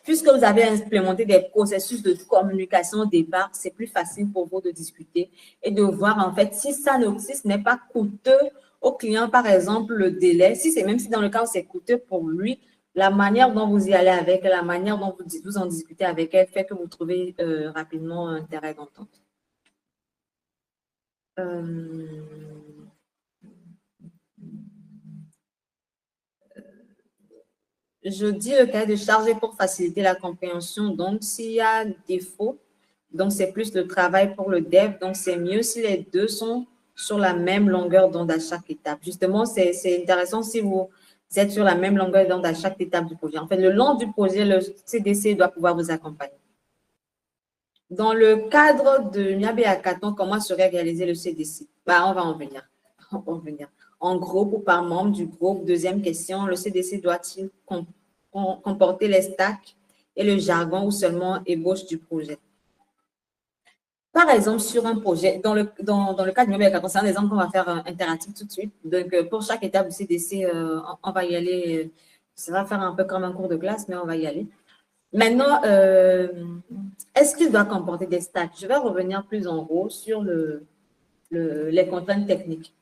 Puisque vous avez implémenté des processus de communication au départ, c'est plus facile pour vous de discuter et de voir en fait si ça si ce n'est pas coûteux au client, par exemple, le délai, même si dans le cas où c'est coûteux pour lui, la manière dont vous y allez avec, la manière dont vous en discutez avec elle fait que vous trouvez rapidement un terrain d'entente. Je dis le cahier de charge est pour faciliter la compréhension. Donc, s'il y a défaut, donc c'est plus de travail pour le dev. Donc, c'est mieux si les deux sont sur la même longueur d'onde à chaque étape. Justement, c'est intéressant si vous êtes sur la même longueur d'onde à chaque étape du projet. En fait, le long du projet, le CDC doit pouvoir vous accompagner. Dans le cadre de Miabe Hackathon, comment serait réalisé le CDC? On va en venir. On va en venir. En groupe ou par membre du groupe. Deuxième question, le CDC doit-il comporter les stacks et le jargon ou seulement ébauche du projet? Par exemple, sur un projet, dans le cas de Miabe Hackathon, c'est un exemple qu'on va faire interactif tout de suite. Donc, pour chaque étape du CDC, on va y aller. Ça va faire un peu comme un cours de classe, mais on va y aller. Maintenant, est-ce qu'il doit comporter des stacks? Je vais revenir plus en haut sur les contraintes techniques.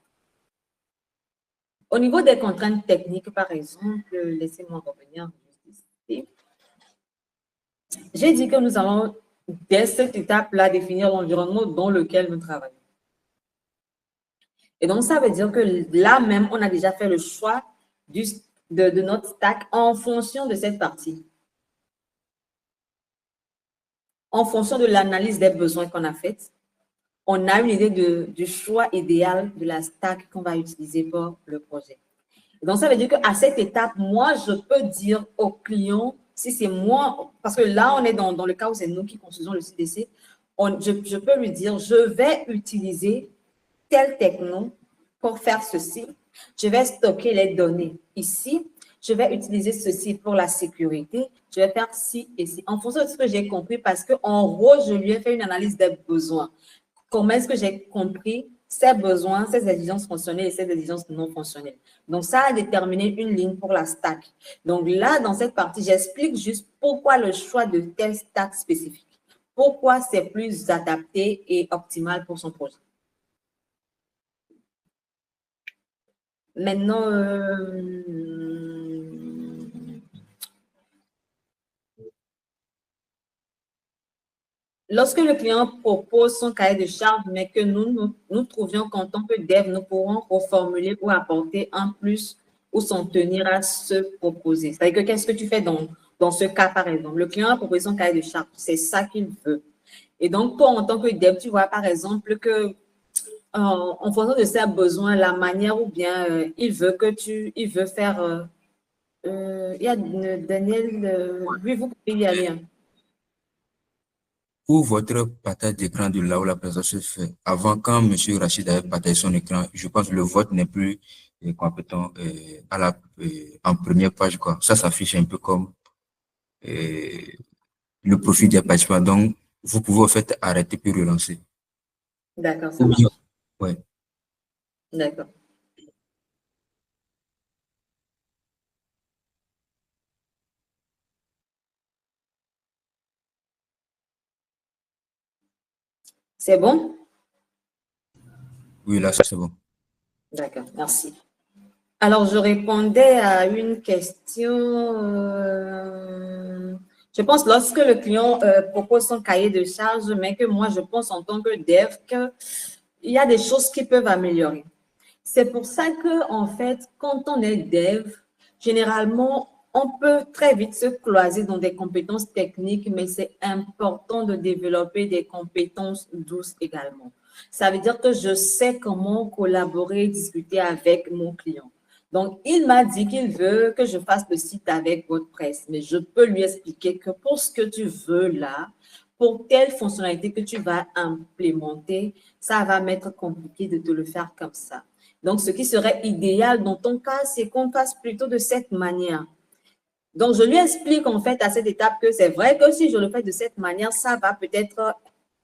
Au niveau des contraintes techniques, par exemple, laissez-moi revenir ici. J'ai dit que nous allons, dès cette étape-là, définir l'environnement dans lequel nous travaillons. Et donc, ça veut dire que là même, on a déjà fait le choix de notre stack en fonction de cette partie. En fonction de l'analyse des besoins qu'on a faite, on a une idée du choix idéal de la stack qu'on va utiliser pour le projet. Donc, ça veut dire qu'à cette étape, moi, je peux dire au client, si c'est moi, parce que là, on est dans le cas où c'est nous qui construisons le CDC, je peux lui dire, je vais utiliser tel techno pour faire ceci. Je vais stocker les données ici. Je vais utiliser ceci pour la sécurité. Je vais faire ci et ci. En fonction de ce que j'ai compris, parce qu'en gros, je lui ai fait une analyse des besoins. Comment est-ce que j'ai compris ses besoins, ses exigences fonctionnelles et ses exigences non fonctionnelles. Donc, ça a déterminé une ligne pour la stack. Donc là, dans cette partie, j'explique juste pourquoi le choix de tel stack spécifique. Pourquoi c'est plus adapté et optimal pour son projet. Maintenant, lorsque le client propose son cahier de charge, mais que nous trouvions qu'en tant que dev, nous pourrons reformuler ou apporter un plus ou s'en tenir à se proposer. C'est-à-dire que qu'est-ce que tu fais dans ce cas, par exemple? Le client a proposé son cahier de charge, c'est ça qu'il veut. Et donc, toi, en tant que dev, tu vois, par exemple, que en fonction de ses besoins, la manière ou bien il veut faire Il y a Daniel, oui, vous pouvez y aller, hein. Pour votre partage d'écran de là où la présentation se fait, avant, quand M. Rachid avait partagé son écran, je pense que le vote n'est plus compétent en première page, quoi. Ça s'affiche un peu comme euh, le profil des participants. Donc, vous pouvez en fait arrêter puis relancer. D'accord, ça Ou bien, marche. ouais. D'accord. C'est bon? Oui, là, c'est bon. D'accord, merci. Alors, je répondais à une question. Je pense lorsque le client propose son cahier de charge, mais que moi, je pense en tant que dev qu'il y a des choses qui peuvent améliorer. C'est pour ça que, en fait, quand on est dev, généralement, on peut très vite se cloiser dans des compétences techniques, mais c'est important de développer des compétences douces également. Ça veut dire que je sais comment collaborer, discuter avec mon client. Donc, il m'a dit qu'il veut que je fasse le site avec WordPress, mais je peux lui expliquer que pour ce que tu veux là, pour telle fonctionnalité que tu vas implémenter, ça va m'être compliqué de te le faire comme ça. Donc, ce qui serait idéal dans ton cas, c'est qu'on fasse plutôt de cette manière. Donc, je lui explique en fait à cette étape que c'est vrai que si je le fais de cette manière, ça va peut-être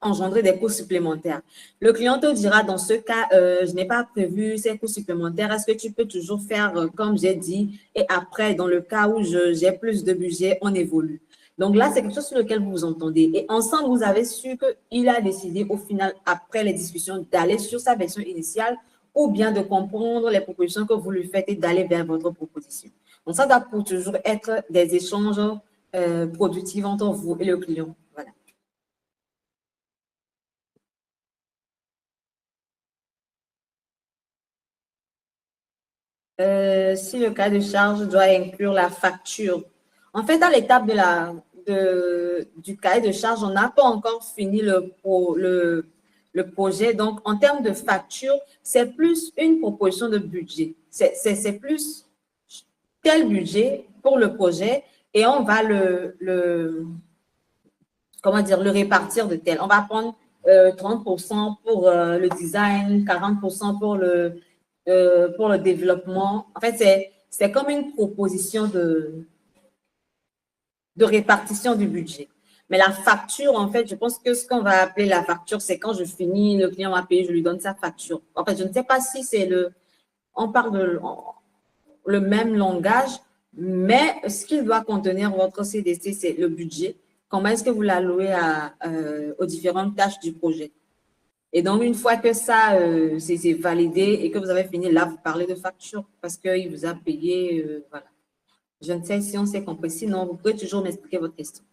engendrer des coûts supplémentaires. Le client te dira dans ce cas, je n'ai pas prévu ces coûts supplémentaires. Est-ce que tu peux toujours faire comme j'ai dit? Et après, dans le cas où j'ai plus de budget, on évolue. Donc là, c'est quelque chose sur lequel vous vous entendez. Et ensemble, vous avez su qu'il a décidé au final, après les discussions, d'aller sur sa version initiale ou bien de comprendre les propositions que vous lui faites et d'aller vers votre proposition. Donc, ça doit pour toujours être des échanges productifs entre vous et le client. Voilà. Si le cas de charge doit inclure la facture. En fait, dans l'étape du cahier de charge, on n'a pas encore fini le projet. Donc, en termes de facture, c'est plus une proposition de budget. C'est plus tel budget pour le projet et on va comment dire, le répartir de tel. On va prendre 30% pour le design, 40% pour le développement. En fait, c'est comme une proposition de répartition du budget. Mais la facture, en fait, je pense que ce qu'on va appeler la facture, c'est quand je finis, le client m'a payé, je lui donne sa facture. En fait, je ne sais pas si c'est on parle le même langage, mais ce qu'il doit contenir votre CDC, c'est le budget. Comment est-ce que vous l'allouez aux différentes tâches du projet? Et donc, une fois que ça, c'est validé et que vous avez fini, là, vous parlez de facture parce qu'il vous a payé. Voilà. Je ne sais si on s'est compris. Sinon, vous pouvez toujours m'expliquer votre question.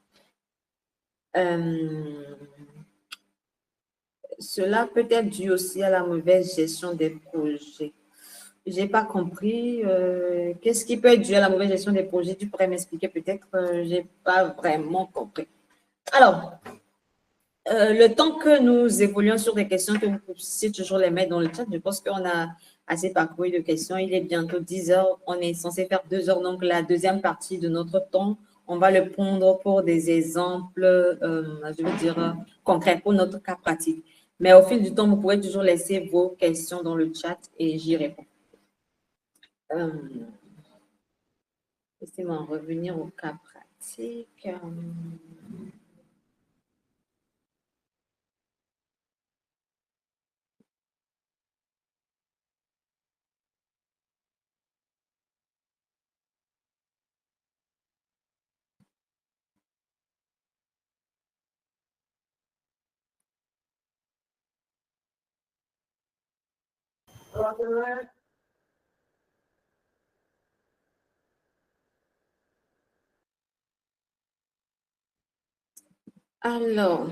Cela peut être dû aussi à la mauvaise gestion des projets. Je n'ai pas compris. Qu'est-ce qui peut être dû à la mauvaise gestion des projets? Tu pourrais m'expliquer peut-être. Je n'ai pas vraiment compris. Alors, le temps que nous évoluons sur des questions que vous puissiez toujours les mettre dans le chat, je pense qu'on a assez parcouru de questions. Il est bientôt 10 heures. On est censé faire 2 heures. Donc, la deuxième partie de notre temps, on va le prendre pour des exemples, je veux dire, concrets pour notre cas pratique. Mais au fil du temps, vous pouvez toujours laisser vos questions dans le chat et j'y réponds. Laissez-moi revenir au cas pratique. Alors,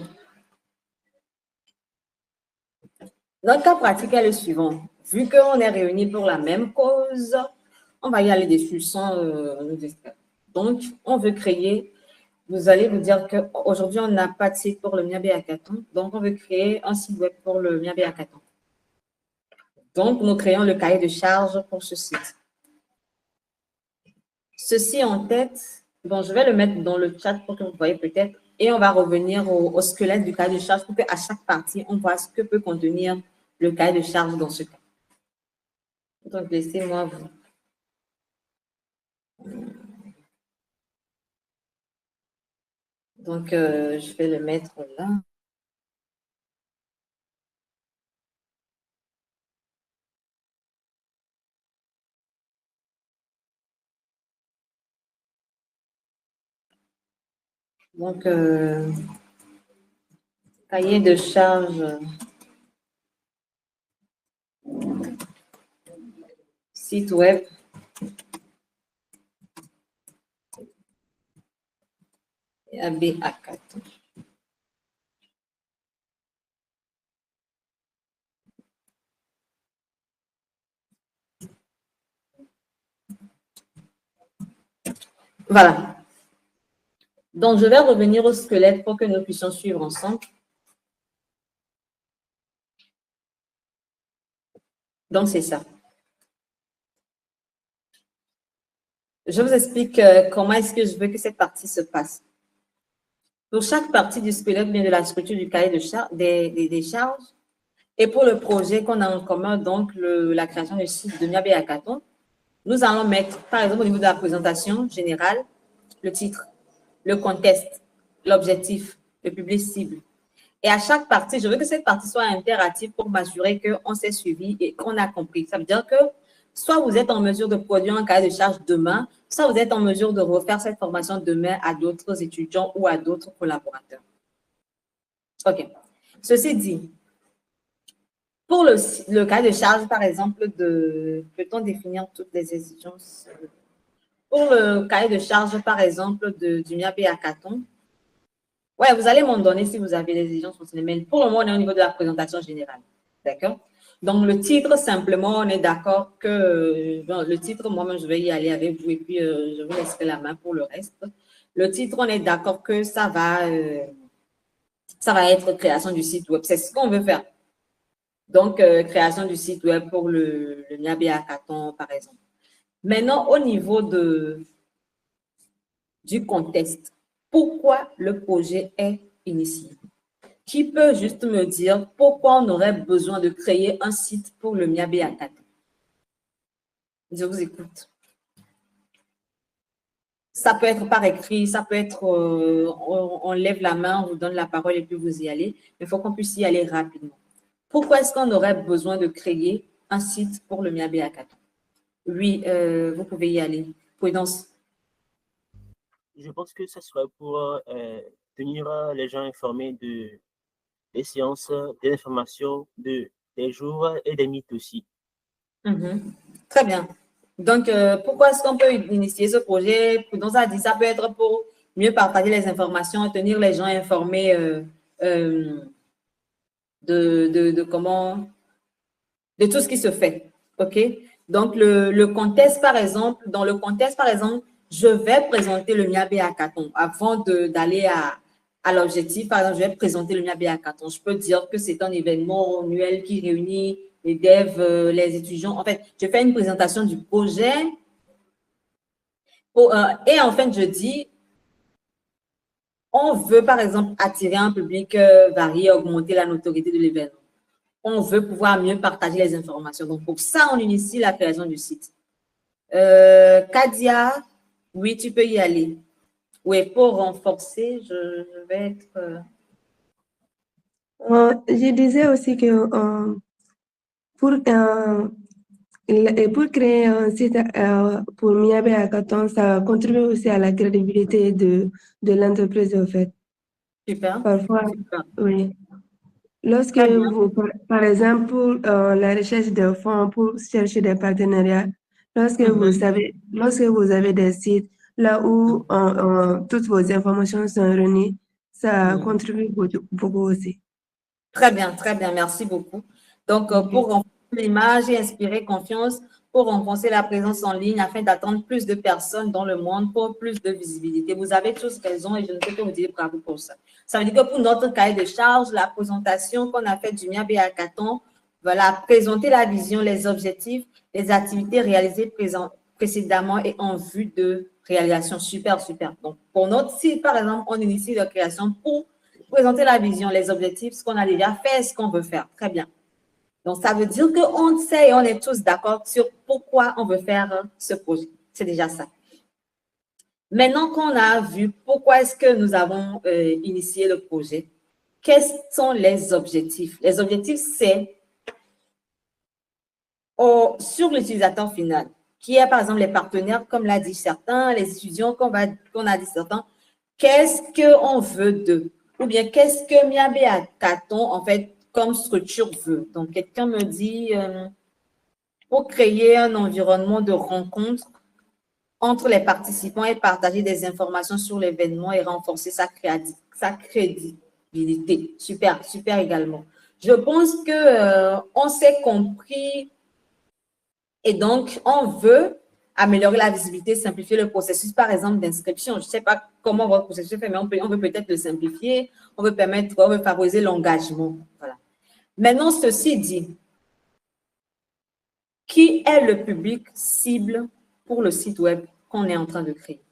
notre cas pratique est le suivant. Vu qu'on est réunis pour la même cause, on va y aller dessus sans nous distraire. Donc, on veut créer, vous allez vous dire qu'aujourd'hui, on n'a pas de site pour le Miabe Hackathon. Donc, on veut créer un site web pour le Miabe Hackathon. Donc, nous créons le cahier de charge pour ce site. ceci en tête, bon, je vais le mettre dans le chat pour que vous voyez peut-être, et on va revenir au squelette du cahier de charge pour qu'à chaque partie, on voit ce que peut contenir le cahier de charge dans ce cas. Donc, laissez-moi vous. Donc, je vais le mettre là. Donc, cahier de charge, site web. Et AB4. Voilà. Donc, je vais revenir au squelette pour que nous puissions suivre ensemble. Donc, c'est ça. Je vous explique comment est-ce que je veux que cette partie se passe. Pour chaque partie du squelette, bien de la structure du cahier de charge, des charges, et pour le projet qu'on a en commun, donc la création du site de Miabe Hackathon, nous allons mettre, par exemple, au niveau de la présentation générale, le titre, le contexte, l'objectif, le public cible. Et à chaque partie, je veux que cette partie soit impérative pour m'assurer qu'on s'est suivi et qu'on a compris. Ça veut dire que soit vous êtes en mesure de produire un cahier de charge demain, soit vous êtes en mesure de refaire cette formation demain à d'autres étudiants ou à d'autres collaborateurs. OK. Ceci dit, pour le cahier de charge, par exemple, peut-on définir toutes les exigences? Pour le cahier de charge, par exemple, du Miabe Hackathon, ouais, vous allez m'en donner si vous avez les exigences fonctionnelles. Mais pour le moment, on est au niveau de la présentation générale. D'accord? Donc, le titre, simplement, on est d'accord que le titre, moi-même, je vais y aller avec vous et puis je vous laisserai la main pour le reste. Le titre, on est d'accord que ça va être création du site web. C'est ce qu'on veut faire. Donc, création du site web pour le Miabe Hackathon, par exemple. Maintenant, au niveau du contexte, pourquoi le projet est initié? Qui peut juste me dire pourquoi on aurait besoin de créer un site pour le Miabe Hackathon? Je vous écoute. Ça peut être par écrit, ça peut être on lève la main, on vous donne la parole et puis vous y allez. Mais il faut qu'on puisse y aller rapidement. Pourquoi est-ce qu'on aurait besoin de créer un site pour le Miabe Hackathon? Oui, vous pouvez y aller. Prudence. Je pense que ce serait pour tenir les gens informés des séances, des informations, des jours et des mythes aussi. Très bien. Donc, pourquoi est-ce qu'on peut initier ce projet? Prudence a dit ça peut être pour mieux partager les informations, tenir les gens informés de tout ce qui se fait. OK? Donc, le contexte, par exemple, dans le contexte, par exemple, je vais présenter le Miabe Hackathon. Avant d'aller à l'objectif, par exemple, je vais présenter le Miabe Hackathon. Je peux dire que c'est un événement annuel qui réunit les devs, les étudiants. En fait, je fais une présentation du projet. Et en fait, je dis, on veut, par exemple, attirer un public varié, augmenter la notoriété de l'événement. On veut pouvoir mieux partager les informations. Donc, pour ça, on initie la création du site. Kadia, oui, tu peux y aller. Oui, pour renforcer, je vais être… Je disais aussi que pour créer un site pour Miabe Hackathon, ça contribue aussi à la crédibilité de l'entreprise, en fait. Super. Parfois, Super. oui. Lorsque vous, par exemple, pour la recherche de fonds, pour chercher des partenariats, lorsque vous avez des sites là où toutes vos informations sont réunies, ça contribue beaucoup aussi. Très bien, merci beaucoup. Donc, pour renforcer l'image et inspirer confiance, pour renforcer la présence en ligne afin d'attendre plus de personnes dans le monde pour plus de visibilité. Vous avez tous raison et je ne peux que vous dire bravo pour ça. Ça veut dire que pour notre cahier de charge, la présentation qu'on a faite du Miabe Hackathon, voilà, présenter la vision, les objectifs, les activités réalisées précédemment et en vue de Réalisation, super, super. Donc, pour notre site, par exemple, on initie la création pour présenter la vision, les objectifs, ce qu'on a déjà fait, ce qu'on veut faire. Très bien. Donc, ça veut dire qu'on sait et on est tous d'accord sur pourquoi on veut faire ce projet. C'est déjà ça. Maintenant qu'on a vu pourquoi est-ce que nous avons initié le projet, quels sont les objectifs? Les objectifs, c'est sur l'utilisateur final, qui est par exemple les partenaires, comme l'a dit certains, les étudiants, qu'on a dit certains, qu'est-ce qu'on veut d'eux? Ou bien qu'est-ce que Miabe Hackathon, en fait, comme structure veut? Donc, quelqu'un me dit, pour créer un environnement de rencontre entre les participants et partager des informations sur l'événement et renforcer sa crédibilité. Super, super également. Je pense qu'on s'est compris et donc on veut améliorer la visibilité, simplifier le processus, par exemple, d'inscription. Je ne sais pas comment votre processus est fait, mais on veut peut-être le simplifier, on veut favoriser l'engagement. Voilà. Maintenant, ceci dit, qui est le public cible pour le site web qu'on est en train de créer?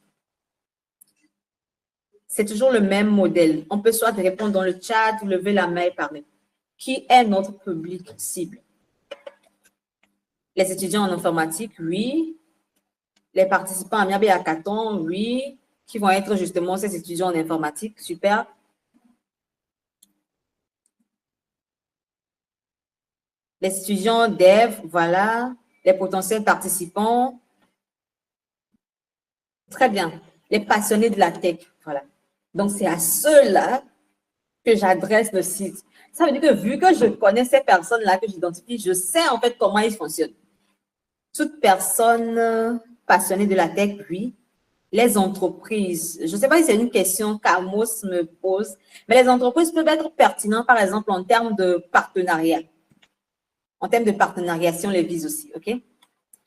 C'est toujours le même modèle. On peut soit répondre dans le chat ou lever la main et parler. Qui est notre public cible? Les étudiants en informatique, oui. Les participants à Miabe Hackathon, oui. Qui vont être justement ces étudiants en informatique, super. Les étudiants dev, voilà. Les potentiels participants. Très bien. Les passionnés de la tech, voilà. Donc, c'est à ceux-là que j'adresse le site. Ça veut dire que vu que je connais ces personnes-là que j'identifie, je sais en fait comment ils fonctionnent. Toute personne passionnée de la tech, oui. Les entreprises, je ne sais pas si c'est une question qu'Amos me pose, mais les entreprises peuvent être pertinentes, par exemple, en termes de partenariat. En termes de partenariat, si on les vise aussi, OK?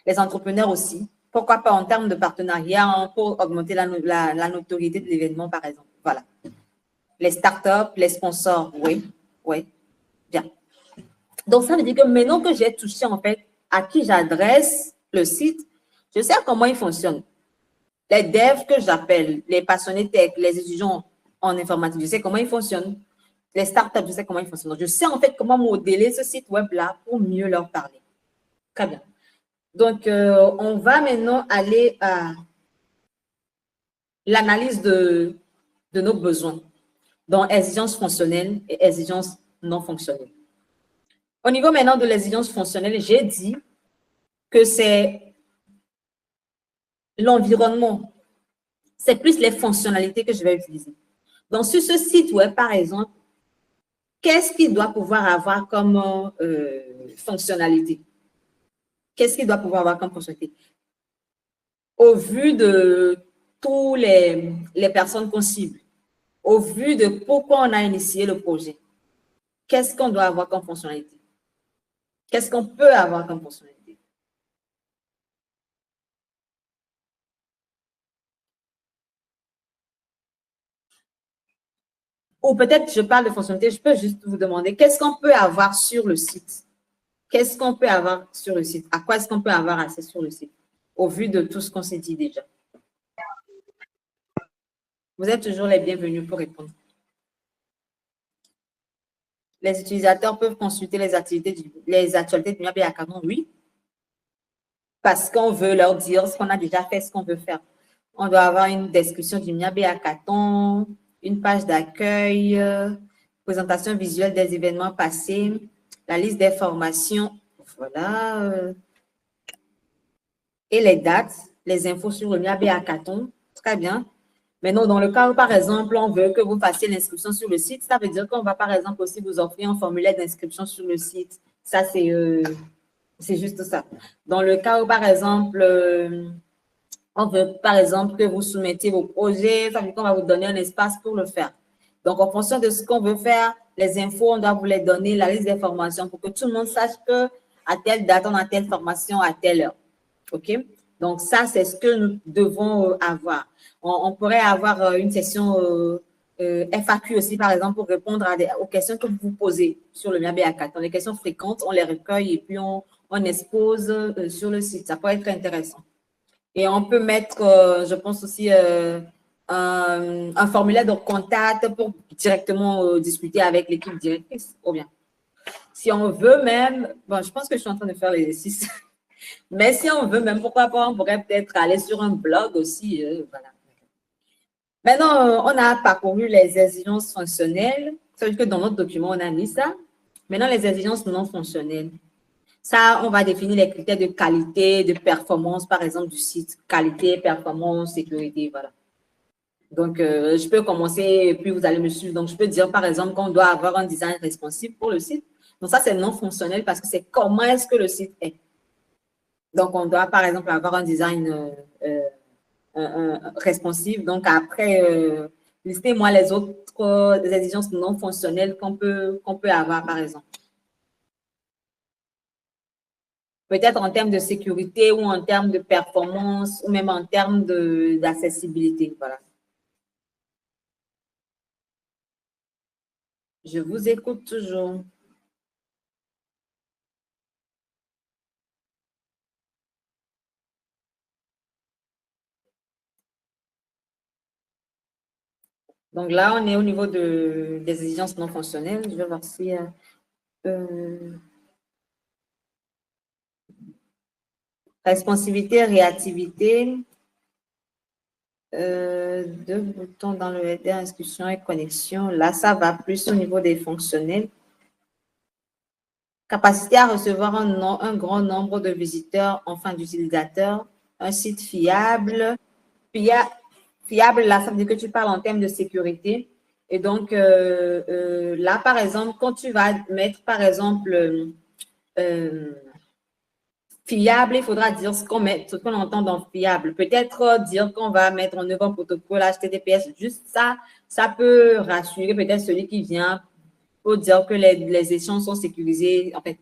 Les entrepreneurs aussi. Pourquoi pas en termes de partenariat pour augmenter la notoriété de l'événement, par exemple. Voilà. Les startups, les sponsors, oui, oui, bien. Donc, ça veut dire que maintenant que j'ai touché, en fait, à qui j'adresse le site, je sais comment il fonctionne. Les devs que j'appelle, les passionnés tech, les étudiants en informatique, je sais comment ils fonctionnent. Les startups, je sais comment ils fonctionnent. Donc, je sais, en fait, comment modeler ce site web-là pour mieux leur parler. Très bien. Donc, on va maintenant aller à l'analyse de nos besoins dans exigences fonctionnelles et exigences non fonctionnelles. Au niveau maintenant de l'exigence fonctionnelle, j'ai dit que c'est l'environnement, c'est plus les fonctionnalités que je vais utiliser. Donc, sur ce site web, par exemple, qu'est-ce qu'il doit pouvoir avoir comme fonctionnalité? Qu'est-ce qu'il doit pouvoir avoir comme fonctionnalité? Au vu de tous les personnes qu'on cible, au vu de pourquoi on a initié le projet, qu'est-ce qu'on doit avoir comme fonctionnalité? Qu'est-ce qu'on peut avoir comme fonctionnalité? Ou peut-être, je parle de fonctionnalité, je peux juste vous demander, qu'est-ce qu'on peut avoir sur le site? Qu'est-ce qu'on peut avoir sur le site? À quoi est-ce qu'on peut avoir accès sur le site? Au vu de tout ce qu'on s'est dit déjà. Vous êtes toujours les bienvenus pour répondre. Les utilisateurs peuvent consulter les actualités du Miabe Hackathon, oui. Parce qu'on veut leur dire ce qu'on a déjà fait, ce qu'on veut faire. On doit avoir une description du Miabe Hackathon, une page d'accueil, présentation visuelle des événements passés, la liste des formations, voilà. Et les dates, les infos sur le Miabe Hackathon, très bien. Maintenant, dans le cas où, par exemple, on veut que vous fassiez l'inscription sur le site, ça veut dire qu'on va, par exemple, aussi vous offrir un formulaire d'inscription sur le site. Ça, c'est juste ça. Dans le cas où, par exemple, on veut, par exemple, que vous soumettiez vos projets, ça veut dire qu'on va vous donner un espace pour le faire. Donc, en fonction de ce qu'on veut faire, les infos, on doit vous les donner, la liste des formations pour que tout le monde sache qu'à telle date, on a telle formation à telle heure. OK? Donc, ça, c'est ce que nous devons avoir. On pourrait avoir une session FAQ aussi, par exemple, pour répondre aux questions que vous vous posez sur le Miabe Hackathon. Les questions fréquentes, on les recueille et puis on expose sur le site. Ça peut être intéressant. Et on peut mettre, je pense aussi, un formulaire de contact pour directement discuter avec l'équipe directrice. Ou bien, si on veut même, bon, je pense que je suis en train de faire l'exercice, mais si on veut même, pourquoi pas, on pourrait peut-être aller sur un blog aussi. Voilà. Maintenant, on a parcouru les exigences fonctionnelles. Ça veut dire que dans notre document, on a mis ça. Maintenant, les exigences non fonctionnelles. Ça, on va définir les critères de qualité, de performance, par exemple, du site. Qualité, performance, sécurité, voilà. Donc, je peux commencer et puis vous allez me suivre. Donc, je peux dire, par exemple, qu'on doit avoir un design responsive pour le site. Donc, ça, c'est non fonctionnel parce que c'est comment est-ce que le site est. Donc, on doit, par exemple, avoir un design responsive. Donc, après, listez-moi les autres exigences non fonctionnelles qu'on peut avoir, par exemple. Peut-être en termes de sécurité ou en termes de performance ou même en termes d'accessibilité. Voilà. Je vous écoute toujours. Donc là, on est au niveau des exigences non fonctionnelles. Je vais voir si... responsivité, réactivité. Deux boutons dans le header, inscription et connexion. Là, ça va plus au niveau des fonctionnels. Capacité à recevoir un grand nombre de visiteurs, enfin d'utilisateurs. Un site fiable. Fiable, là, ça veut dire que tu parles en termes de sécurité. Et donc, là, par exemple, quand tu vas mettre, par exemple, fiable, il faudra dire ce qu'on entend dans fiable. Peut-être dire qu'on va mettre en œuvre un protocole HTTPS. Juste ça, ça peut rassurer peut-être celui qui vient pour dire que les échanges sont sécurisés. En fait,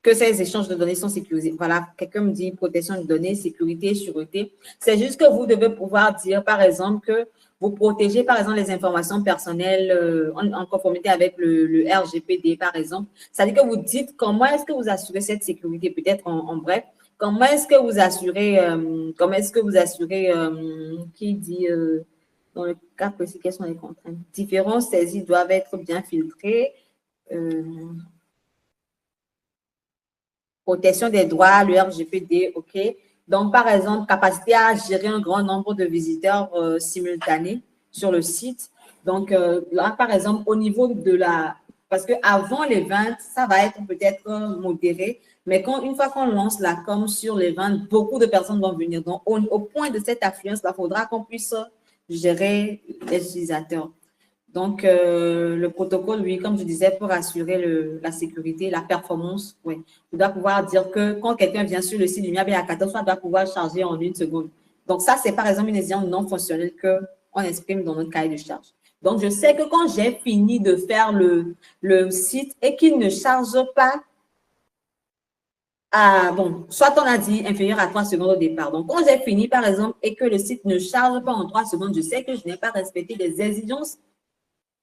que ces échanges de données sont sécurisés. Voilà, quelqu'un me dit protection de données, sécurité, sûreté. C'est juste que vous devez pouvoir dire, par exemple, que vous protégez, par exemple, les informations personnelles en conformité avec le RGPD, par exemple. C'est-à-dire que vous dites comment est-ce que vous assurez cette sécurité, peut-être en bref. Comment est-ce que vous assurez, qui dit, dans le cas précis, quelles sont les contraintes? Différentes saisies doivent être bien filtrées. Protection des droits, le RGPD, OK. Donc, par exemple, capacité à gérer un grand nombre de visiteurs simultanés sur le site. Donc, là, par exemple, au niveau de la... Parce qu'avant les ventes, ça va être peut-être modéré, mais une fois qu'on lance la com sur les ventes, beaucoup de personnes vont venir. Donc, au point de cette affluence, il faudra qu'on puisse gérer les utilisateurs. Donc, le protocole, oui, comme je disais, pour assurer la sécurité, la performance, oui. On doit pouvoir dire que quand quelqu'un vient sur le site du MIAB à 14, on doit pouvoir charger en 1 seconde. Donc, ça, c'est par exemple une exigence non fonctionnelle qu'on exprime dans notre cahier de charge. Donc, je sais que quand j'ai fini de faire le site et qu'il ne charge pas, bon, soit on a dit inférieur à 3 secondes au départ. Donc, quand j'ai fini, par exemple, et que le site ne charge pas en 3 secondes, je sais que je n'ai pas respecté les exigences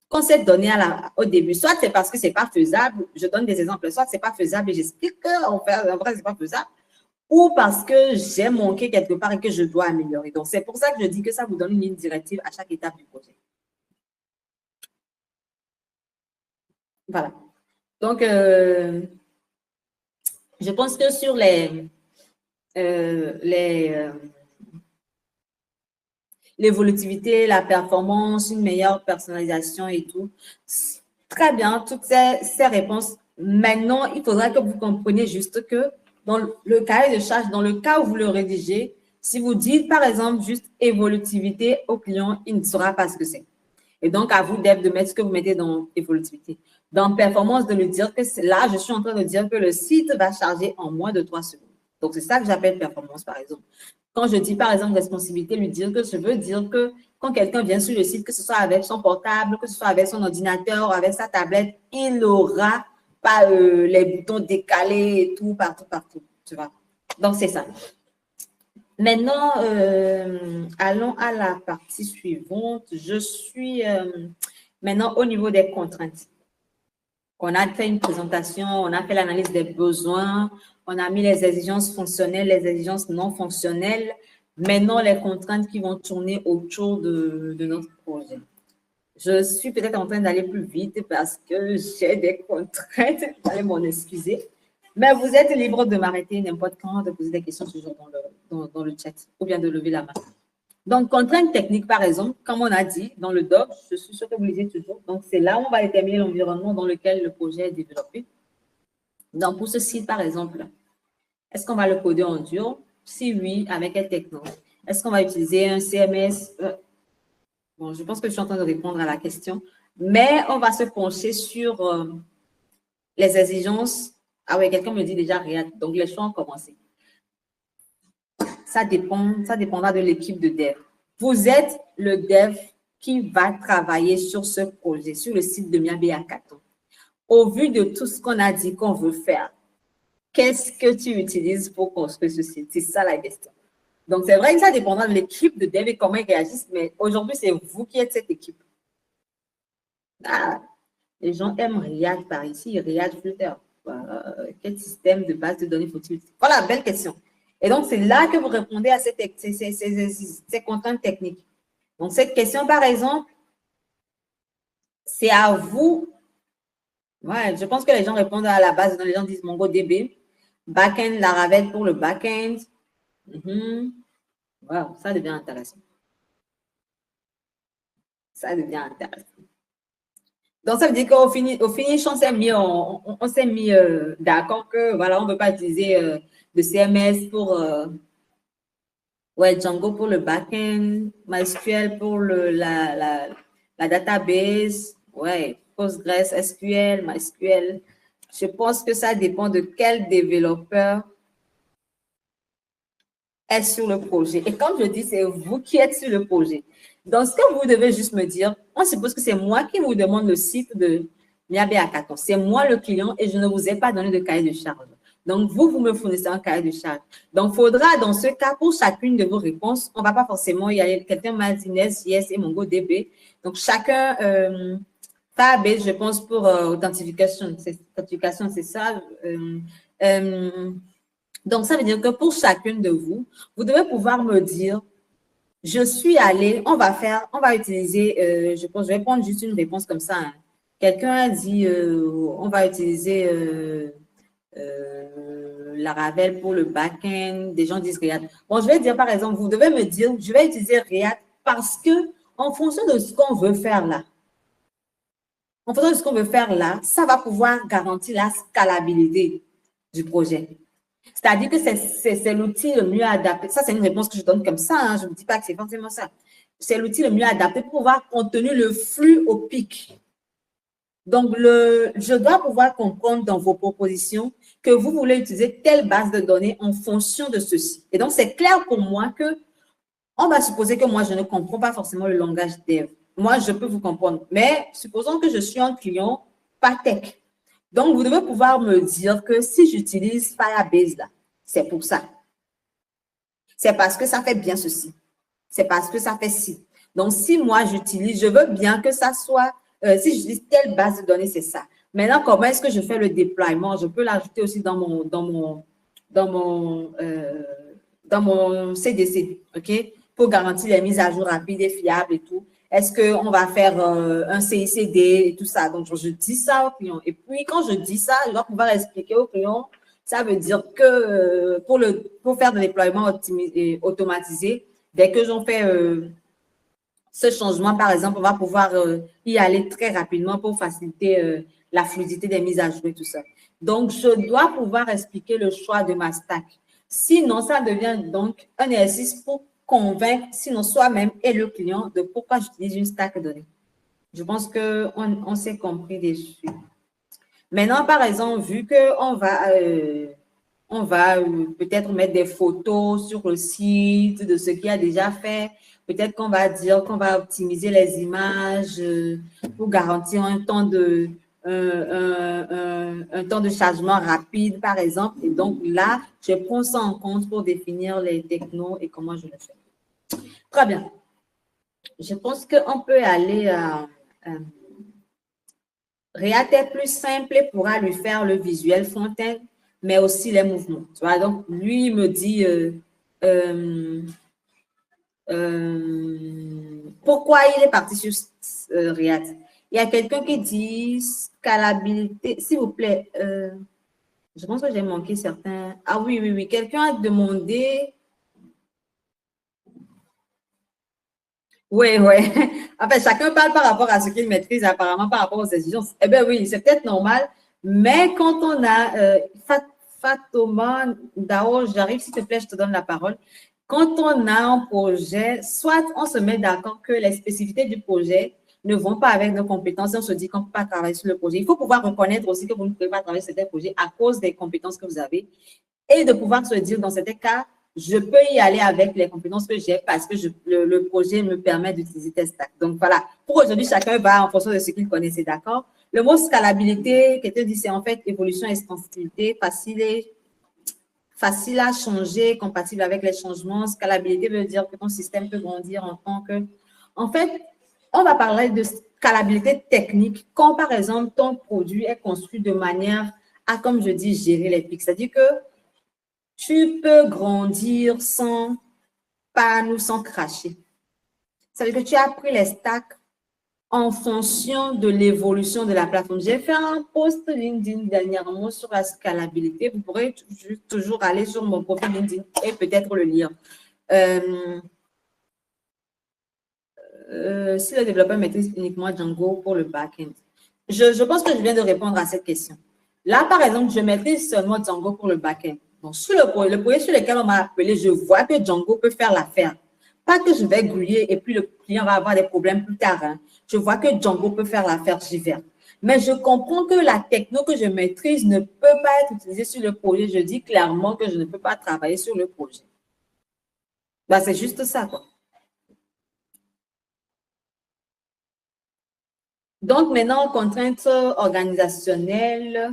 qu'on s'est donné au début. Soit c'est parce que ce n'est pas faisable, je donne des exemples, soit ce n'est pas faisable et j'explique qu'en vrai, ce n'est pas faisable, ou parce que j'ai manqué quelque part et que je dois améliorer. Donc, c'est pour ça que je dis que ça vous donne une ligne directive à chaque étape du projet. Voilà. Donc, je pense que sur l'évolutivité, la performance, une meilleure personnalisation et tout. Très bien, toutes ces réponses. Maintenant, il faudra que vous compreniez juste que dans le cahier de charge, dans le cas où vous le rédigez, si vous dites, par exemple, juste évolutivité au client, il ne saura pas ce que c'est. Et donc, à vous, Deb, de mettre ce que vous mettez dans évolutivité. Dans performance, de lui dire que là, je suis en train de dire que le site va charger en moins de 3 secondes. Donc, c'est ça que j'appelle performance, par exemple. Quand je dis, par exemple, responsabilité, lui dire que je veux dire que quand quelqu'un vient sur le site, que ce soit avec son portable, que ce soit avec son ordinateur, avec sa tablette, il n'aura pas les boutons décalés et tout, partout, tu vois. Donc, c'est ça. Maintenant, allons à la partie suivante. Je suis maintenant au niveau des contraintes. On a fait une présentation, on a fait l'analyse des besoins, On a mis les exigences fonctionnelles, les exigences non fonctionnelles. Maintenant, les contraintes qui vont tourner autour de notre projet. Je suis peut-être en train d'aller plus vite parce que j'ai des contraintes. Vous allez m'en excuser. Mais vous êtes libre de m'arrêter n'importe quand, de poser des questions toujours dans le chat ou bien de lever la main. Donc, contraintes techniques, par exemple, comme on a dit dans le doc, je suis sûre que vous lisez toujours. Donc, c'est là où on va déterminer l'environnement dans lequel le projet est développé. Donc, pour ce site, par exemple, est-ce qu'on va le coder en dur? Si oui, avec quelle techno? Est-ce qu'on va utiliser un CMS? Bon, je pense que je suis en train de répondre à la question, mais on va se pencher sur les exigences. Ah oui, quelqu'un me dit déjà React, donc les choix ont commencé. Ça dépendra de l'équipe de dev. Vous êtes le dev qui va travailler sur ce projet, sur le site de Miabe Hackathon. Au vu de tout ce qu'on a dit qu'on veut faire, qu'est-ce que tu utilises pour construire ce site? C'est ça la question. Donc, c'est vrai que ça dépendra de l'équipe de dev et comment ils réagissent, mais aujourd'hui, c'est vous qui êtes cette équipe. Ah, les gens aiment React par ici, React Flutter. Quel système de base de données faut-il utiliser? Voilà, belle question. Et donc, c'est là que vous répondez à ces contraintes techniques. Donc, cette question, par exemple, c'est à vous. Ouais, je pense que les gens répondent à la base. Les gens disent MongoDB, backend, Laravel pour le backend. Wow, ça devient intéressant. Ça devient intéressant. Donc, ça veut dire qu'au finish, on s'est mis d'accord que, voilà, on ne veut pas utiliser de CMS pour, Django pour le backend, MySQL pour la database, Postgres, SQL, MySQL. Je pense que ça dépend de quel développeur est sur le projet. Et comme je dis, c'est vous qui êtes sur le projet. Donc, ce que vous devez juste me dire, on suppose que c'est moi qui vous demande le site de Miabe Hackathon. C'est moi le client et je ne vous ai pas donné de cahier de charge. Donc, vous me fournissez un cahier de charge. Donc, il faudra, dans ce cas, pour chacune de vos réponses, on ne va pas forcément y aller. Quelqu'un m'a dit Nest.js et MongoDB. Donc, chacun, Firebase, je pense, pour authentification, c'est ça. Donc, ça veut dire que pour chacune de vous, vous devez pouvoir me dire, je suis allée, on va utiliser, je pense, je vais prendre juste une réponse comme ça. Hein. Quelqu'un a dit, on va utiliser Laravel pour le back-end, des gens disent React. Bon, je vais dire par exemple, vous devez me dire, je vais utiliser React parce que en fonction de ce qu'on veut faire là, ça va pouvoir garantir la scalabilité du projet. C'est-à-dire que c'est l'outil le mieux adapté. Ça, c'est une réponse que je donne comme ça. Hein. Je ne dis pas que c'est forcément ça. C'est l'outil le mieux adapté pour pouvoir contenir le flux au pic. Donc, je dois pouvoir comprendre dans vos propositions que vous voulez utiliser telle base de données en fonction de ceci. Et donc, c'est clair pour moi que on va supposer que moi, je ne comprends pas forcément le langage dev. Moi, je peux vous comprendre. Mais supposons que je suis un client pas tech. Donc, vous devez pouvoir me dire que si j'utilise Firebase, là, c'est pour ça. C'est parce que ça fait bien ceci. C'est parce que ça fait ci. Donc, si moi, je veux bien que ça soit, si j'utilise telle base de données, c'est ça. Maintenant, comment est-ce que je fais le déploiement? Je peux l'ajouter aussi dans mon CDC, OK? Pour garantir les mises à jour rapides et fiables et tout. Est-ce qu'on va faire un CICD et tout ça? Donc, je dis ça au client. Et puis, quand je dis ça, je dois pouvoir expliquer au client. Ça veut dire que pour faire des déploiements automatisés, dès que j'en fais ce changement, par exemple, on va pouvoir y aller très rapidement pour faciliter la fluidité des mises à jour et tout ça. Donc, je dois pouvoir expliquer le choix de ma stack. Sinon, ça devient donc un exercice pour convaincre, sinon soi-même et le client, de pourquoi j'utilise une stack de données. Je pense qu'on s'est compris dessus. Maintenant, par exemple, vu qu'on va peut-être mettre des photos sur le site de ce qui a déjà fait, peut-être qu'on va dire qu'on va optimiser les images pour garantir un temps de chargement rapide, par exemple. Et donc là, je prends ça en compte pour définir les technos et comment je le fais. Très bien. Je pense qu'on peut aller à React est plus simple et pourra lui faire le visuel front-end. mais aussi les mouvements. Tu vois? Donc, lui, il me dit pourquoi il est parti sur React. Il y a quelqu'un qui dit scalabilité. S'il vous plaît, je pense que j'ai manqué certains. Ah oui, oui, oui. Quelqu'un a demandé. Oui, oui. En fait, chacun parle par rapport à ce qu'il maîtrise, apparemment par rapport aux exigences. Eh bien oui, c'est peut-être normal, mais quand on a Fatoma Dao, j'arrive, s'il te plaît, je te donne la parole. Quand on a un projet, soit on se met d'accord que les spécificités du projet ne vont pas avec nos compétences et on se dit qu'on ne peut pas travailler sur le projet. Il faut pouvoir reconnaître aussi que vous ne pouvez pas travailler sur certains projets à cause des compétences que vous avez et de pouvoir se dire dans certains cas, je peux y aller avec les compétences que j'ai parce que le projet me permet d'utiliser tes stacks. Donc, voilà. Pour aujourd'hui, chacun va en fonction de ce qu'il connaît, c'est d'accord. Le mot scalabilité, quelqu'un dit, c'est en fait évolution et extensibilité, facile à changer, compatible avec les changements. Scalabilité veut dire que ton système peut grandir en tant que… En fait, on va parler de scalabilité technique quand, par exemple, ton produit est construit de manière à, comme je dis, gérer les pics. C'est-à-dire que tu peux grandir sans panne ou sans cracher. Ça veut dire que tu as pris les stacks en fonction de l'évolution de la plateforme. J'ai fait un post LinkedIn dernièrement sur la scalabilité. Vous pourrez toujours aller sur mon profil LinkedIn et peut-être le lire. Si le développeur maîtrise uniquement Django pour le back-end. Je pense que je viens de répondre à cette question. Là, par exemple, je maîtrise seulement Django pour le back-end. Donc, sur le projet sur lequel on m'a appelé, je vois que Django peut faire l'affaire. Pas que je vais grouiller et puis le client va avoir des problèmes plus tard. Hein. Je vois que Django peut faire l'affaire, j'y vais. Mais je comprends que la techno que je maîtrise ne peut pas être utilisée sur le projet. Je dis clairement que je ne peux pas travailler sur le projet. Ben, c'est juste ça, quoi. Donc, maintenant, contraintes organisationnelles.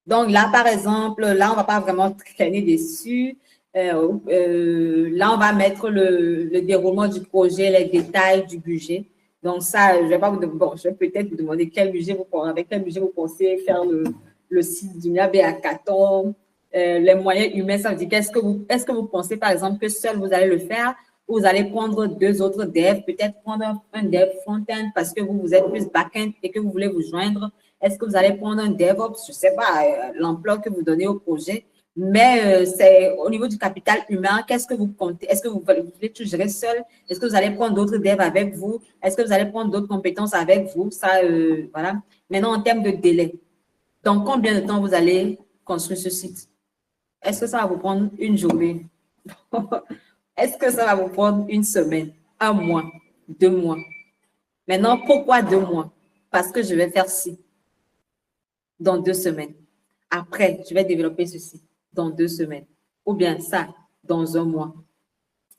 Donc, là, par exemple, là, on ne va pas vraiment traîner dessus. Là, on va mettre le déroulement du projet, les détails du budget. Donc, ça, je vais pas vous demander, bon, je vais peut-être vous demander quel budget avec quel budget vous pensez faire le site du MIAB à Hackathon, les moyens humains, ça veut dire est-ce que vous pensez, par exemple, que seul vous allez le faire ou vous allez prendre deux autres devs, peut-être prendre un dev front-end parce que vous êtes plus back-end et que vous voulez vous joindre. Est-ce que vous allez prendre un DevOps? Je ne sais pas l'emploi que vous donnez au projet, mais c'est au niveau du capital humain, qu'est-ce que vous comptez? Est-ce que vous voulez tout gérer seul? Est-ce que vous allez prendre d'autres devs avec vous? Est-ce que vous allez prendre d'autres compétences avec vous? Ça, voilà. Maintenant, en termes de délai, dans combien de temps vous allez construire ce site? Est-ce que ça va vous prendre une journée? Est-ce que ça va vous prendre une semaine, un mois, 2 mois? Maintenant, pourquoi 2 mois? Parce que je vais faire ci dans 2 semaines. Après, je vais développer ceci dans 2 semaines. Ou bien ça dans 1 mois.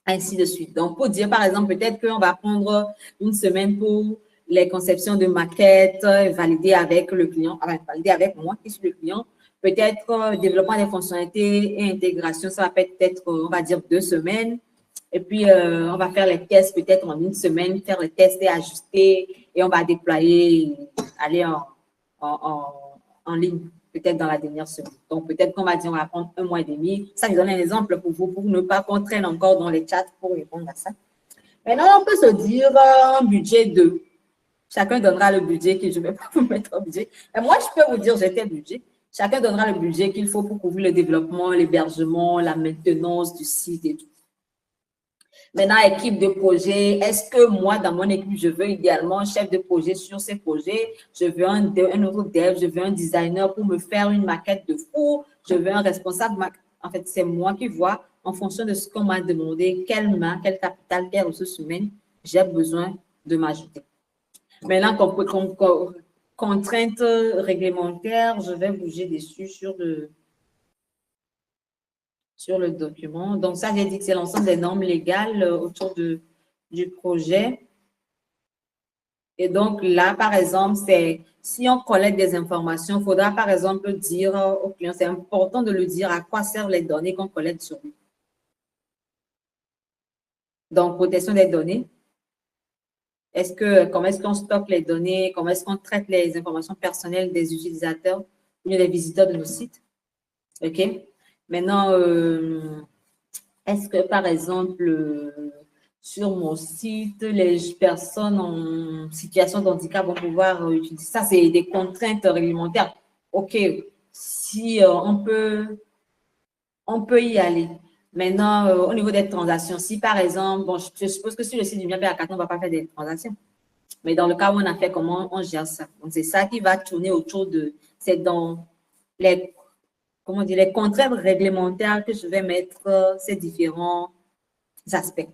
Ainsi de suite. Donc, pour dire, par exemple, peut-être qu'on va prendre une semaine pour les conceptions de maquettes, valider avec le client, enfin, valider avec moi qui suis le client. Peut-être développement des fonctionnalités et intégration, ça va peut-être, on va dire, 2 semaines. Et puis, on va faire les tests peut-être en 1 semaine, faire les tests et ajuster. Et on va déployer, aller en ligne, peut-être dans la dernière semaine. Donc, peut-être qu'on va dire, on va prendre 1 mois et demi. Ça, je donne un exemple pour vous, pour ne pas qu'on traîne encore dans les chats pour répondre à ça. Maintenant, on peut se dire un budget de… Chacun donnera le budget que je ne vais pas vous mettre en budget. Et moi, je peux vous dire, j'ai tel budget. Chacun donnera le budget qu'il faut pour couvrir le développement, l'hébergement, la maintenance du site et tout. Maintenant, équipe de projet, est-ce que moi, dans mon équipe, je veux idéalement un chef de projet sur ces projets? Je veux un autre dev, je veux un designer pour me faire une maquette de fou, je veux un responsable. En fait, c'est moi qui vois, en fonction de ce qu'on m'a demandé, quelle main, quel capital, quelle ressource humaine j'ai besoin de m'ajouter. Maintenant, contraintes réglementaires, je vais bouger dessus sur le document. Donc, ça, j'ai dit que c'est l'ensemble des normes légales autour du projet. Et donc, là, par exemple, c'est si on collecte des informations, il faudra, par exemple, dire au client, c'est important de le dire à quoi servent les données qu'on collecte sur lui. Donc, protection des données. Comment est-ce qu'on stocke les données? Comment est-ce qu'on traite les informations personnelles des utilisateurs ou des visiteurs de nos sites? OK? Maintenant, est-ce que, par exemple, sur mon site, les personnes en situation de handicap vont pouvoir utiliser ça? C'est des contraintes réglementaires. OK, si on peut y aller. Maintenant, au niveau des transactions, si par exemple, bon, je suppose que sur le site du Mia Hackathon, on ne va pas faire des transactions. Mais dans le cas où on a fait, comment on gère ça? Donc, c'est ça qui va tourner autour de, c'est dans les, comment dire, les contraintes réglementaires que je vais mettre ces différents aspects.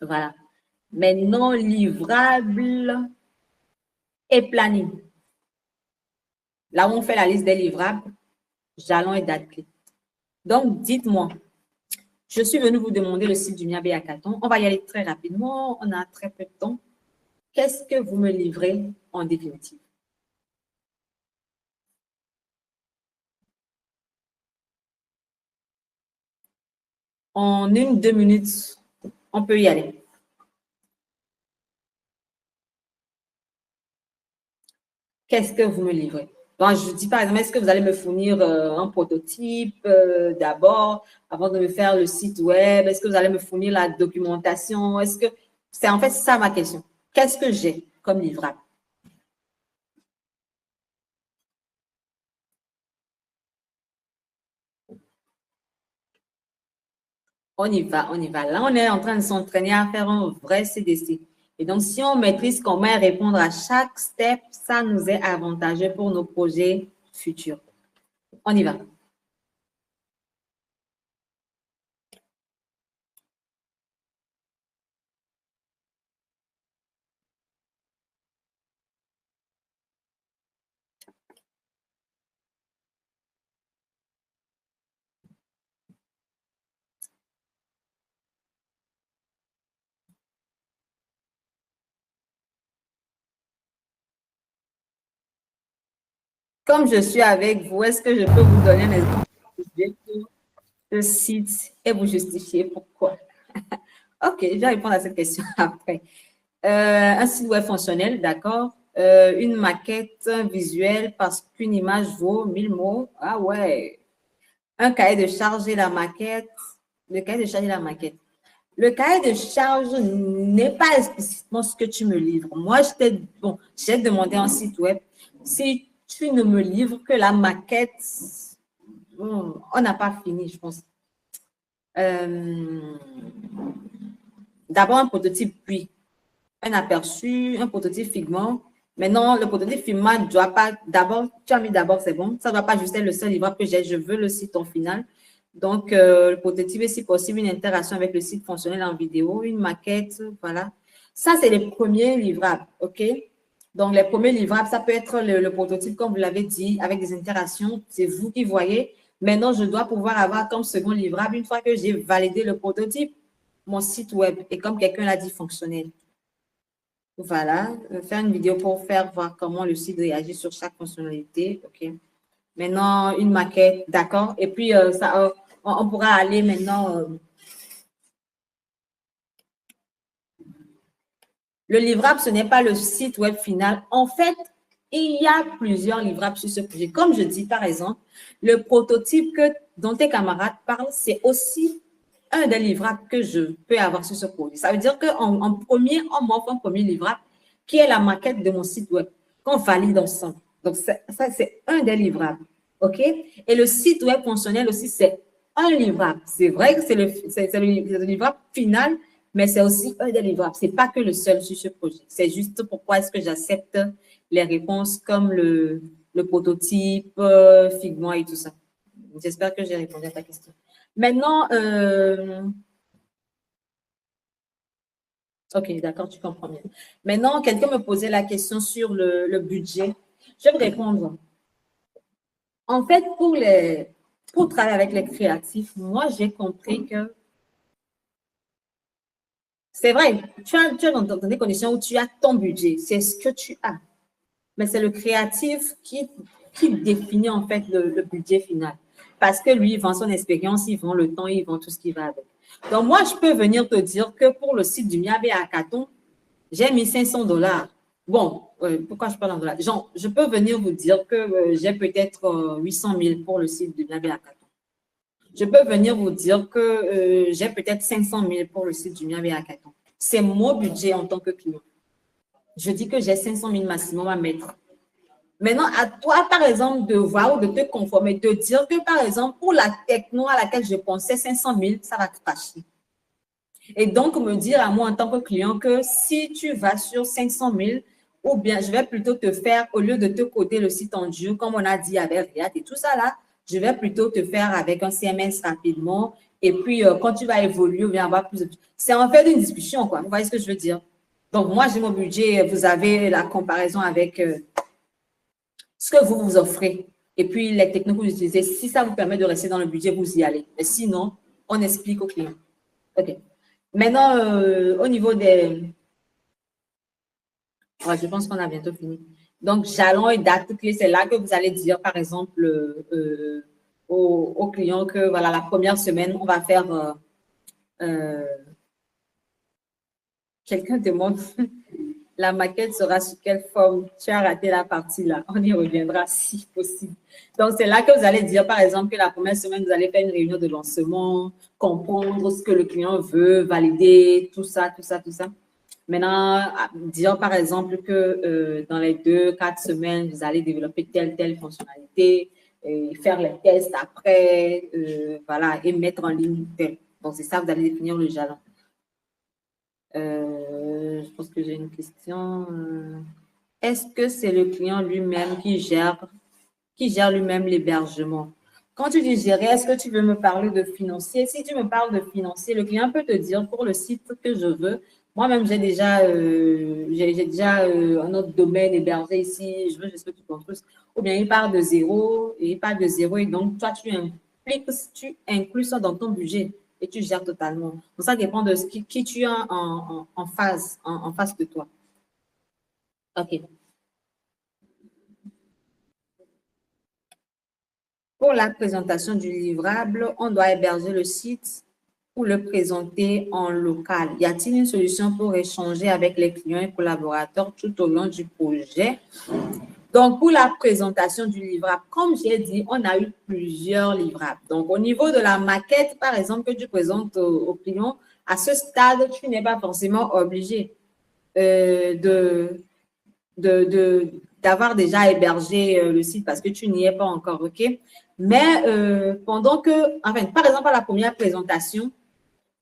Voilà. Maintenant, livrable et planning. Là où on fait la liste des livrables, jalons et dates clés. Donc, dites-moi, je suis venue vous demander le site du Mia Hackathon. On va y aller très rapidement. On a très peu de temps. Qu'est-ce que vous me livrez en définitive? En 1-2 minutes, on peut y aller. Qu'est-ce que vous me livrez? Donc, je dis par exemple, est-ce que vous allez me fournir un prototype d'abord, avant de me faire le site web? Est-ce que vous allez me fournir la documentation? Est-ce que c'est en fait ça ma question? Qu'est-ce que j'ai comme livrable? On y va, on y va. Là, on est en train de s'entraîner à faire un vrai CDC. Et donc, si on maîtrise comment répondre à chaque step, ça nous est avantageux pour nos projets futurs. On y va. Comme je suis avec vous, est-ce que je peux vous donner un exemple de site et vous justifier pourquoi? OK, je vais répondre à cette question après. Un site web fonctionnel, d'accord. Une maquette visuelle parce qu'une image vaut 1000 mots. Ah ouais. Un cahier de charge et la maquette. Le cahier de charge et la maquette. Le cahier de charge n'est pas explicitement ce que tu me livres. Moi, j'ai demandé un site web. Si tu ne me livres que la maquette, on n'a pas fini, je pense. D'abord, un prototype, puis un aperçu, un prototype Figma. Maintenant, le prototype Figma ne doit pas, d'abord, tu as mis d'abord, c'est bon. Ça ne doit pas juste être le seul livrable que j'ai. Je veux le site en final. Donc, le prototype est si possible une interaction avec le site fonctionnel en vidéo, une maquette, voilà. Ça, c'est les premiers livrables, OK? Donc, les premiers livrables, ça peut être le prototype, comme vous l'avez dit, avec des interactions. C'est vous qui voyez. Maintenant, je dois pouvoir avoir comme second livrable, une fois que j'ai validé le prototype, mon site web est, comme quelqu'un l'a dit, fonctionnel. Voilà, faire une vidéo pour faire voir comment le site réagit sur chaque fonctionnalité. OK. Maintenant, une maquette, d'accord. Et puis, on pourra aller maintenant. Le livrable, ce n'est pas le site web final. En fait, il y a plusieurs livrables sur ce projet. Comme je dis, par exemple, le prototype dont tes camarades parlent, c'est aussi un des livrables que je peux avoir sur ce projet. Ça veut dire qu'en premier, on m'offre un premier livrable qui est la maquette de mon site web qu'on valide ensemble. Donc, ça, c'est un des livrables. OK? Et le site web fonctionnel aussi, c'est un livrable. C'est vrai que c'est le livrable final, mais c'est aussi un des livrables. Ce n'est pas que le seul sur ce projet. C'est juste pourquoi est-ce que j'accepte les réponses comme le prototype, Figma et tout ça. J'espère que j'ai répondu à ta question. Maintenant, OK, d'accord, tu comprends bien. Maintenant, quelqu'un me posait la question sur le budget. Je vais répondre. En fait, pour travailler avec les créatifs, moi, j'ai compris que c'est vrai, tu as dans des conditions où tu as ton budget, c'est ce que tu as. Mais c'est le créatif qui définit en fait le budget final. Parce que lui, il vend son expérience, il vend le temps, il vend tout ce qui va avec. Donc, moi, je peux venir te dire que pour le site du Mia Hackathon, j'ai mis 500 $. Bon, pourquoi je parle en dollars? Genre, je peux venir vous dire que j'ai peut-être 800 000 pour le site de Miabe Hackathon. Je peux venir vous dire que j'ai peut-être 500 000 pour le site du Miabe Hackathon. C'est mon budget en tant que client. Je dis que j'ai 500 000 maximum à mettre. Maintenant, à toi, par exemple, de voir ou de te conformer, de dire que, par exemple, pour la techno à laquelle je pensais 500 000, ça va te cracher. Et donc, me dire à moi en tant que client que si tu vas sur 500 000, ou bien je vais plutôt te faire, au lieu de te coder le site en dur, comme on a dit avec React et tout ça là, je vais plutôt te faire avec un CMS rapidement. Et puis, quand tu vas évoluer, on va avoir plus de... C'est en fait une discussion, quoi. Vous voyez ce que je veux dire? Donc, moi, j'ai mon budget. Vous avez la comparaison avec ce que vous vous offrez. Et puis, les technos que vous utilisez. Si ça vous permet de rester dans le budget, vous y allez. Mais sinon, on explique au client. OK. Maintenant, au niveau des... Ouais, je pense qu'on a bientôt fini. Donc, jalons et dates clés, c'est là que vous allez dire, par exemple, au client que, voilà, la première semaine, on va faire... quelqu'un demande, la maquette sera sous quelle forme? Tu as raté la partie là. On y reviendra si possible. Donc, c'est là que vous allez dire, par exemple, que la première semaine, vous allez faire une réunion de lancement, comprendre ce que le client veut, valider, tout ça, tout ça, tout ça. Maintenant, dire par exemple que dans les 2-4 semaines, vous allez développer telle fonctionnalité, et faire les tests après, voilà, et mettre en ligne tel. Donc, c'est ça, vous allez définir le jalon. Je pense que j'ai une question. Est-ce que c'est le client lui-même qui gère lui-même l'hébergement? Quand tu dis gérer, est-ce que tu veux me parler de financier? Si tu me parles de financier, le client peut te dire pour le site que je veux. Moi-même, j'ai déjà un autre domaine hébergé ici. Je veux juste que tu construises. Ou bien il part de zéro, et donc toi, tu inclus ça dans ton budget et tu gères totalement. Donc, ça dépend de qui tu as en face de toi. OK. Pour la présentation du livrable, on doit héberger le site ou le présenter en local. Y a-t-il une solution pour échanger avec les clients et collaborateurs tout au long du projet? Donc, pour la présentation du livrable, comme j'ai dit, on a eu plusieurs livrables. Donc, au niveau de la maquette, par exemple, que tu présentes au client, à ce stade, tu n'es pas forcément obligé d'avoir déjà hébergé le site parce que tu n'y es pas encore, OK? Mais pendant que, enfin, par exemple, à la première présentation,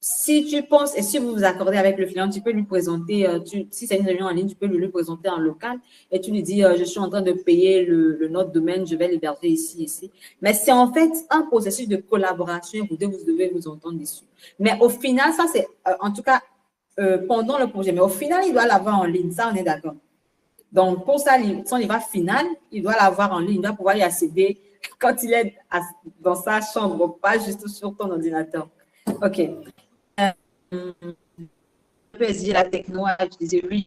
si tu penses, et si vous vous accordez avec le client, tu peux lui présenter, si c'est une réunion en ligne, tu peux lui présenter en local et tu lui dis, je suis en train de payer le notre domaine, je vais l'héberger ici. Mais c'est en fait un processus de collaboration, vous devez vous entendre dessus. Mais au final, ça c'est, en tout cas, pendant le projet, mais au final, il doit l'avoir en ligne, ça on est d'accord. Donc, pour ça, son livre final, il doit l'avoir en ligne, il doit pouvoir y accéder quand il est dans sa chambre, pas juste sur ton ordinateur. OK. Je peux essayer la techno à utiliser, oui.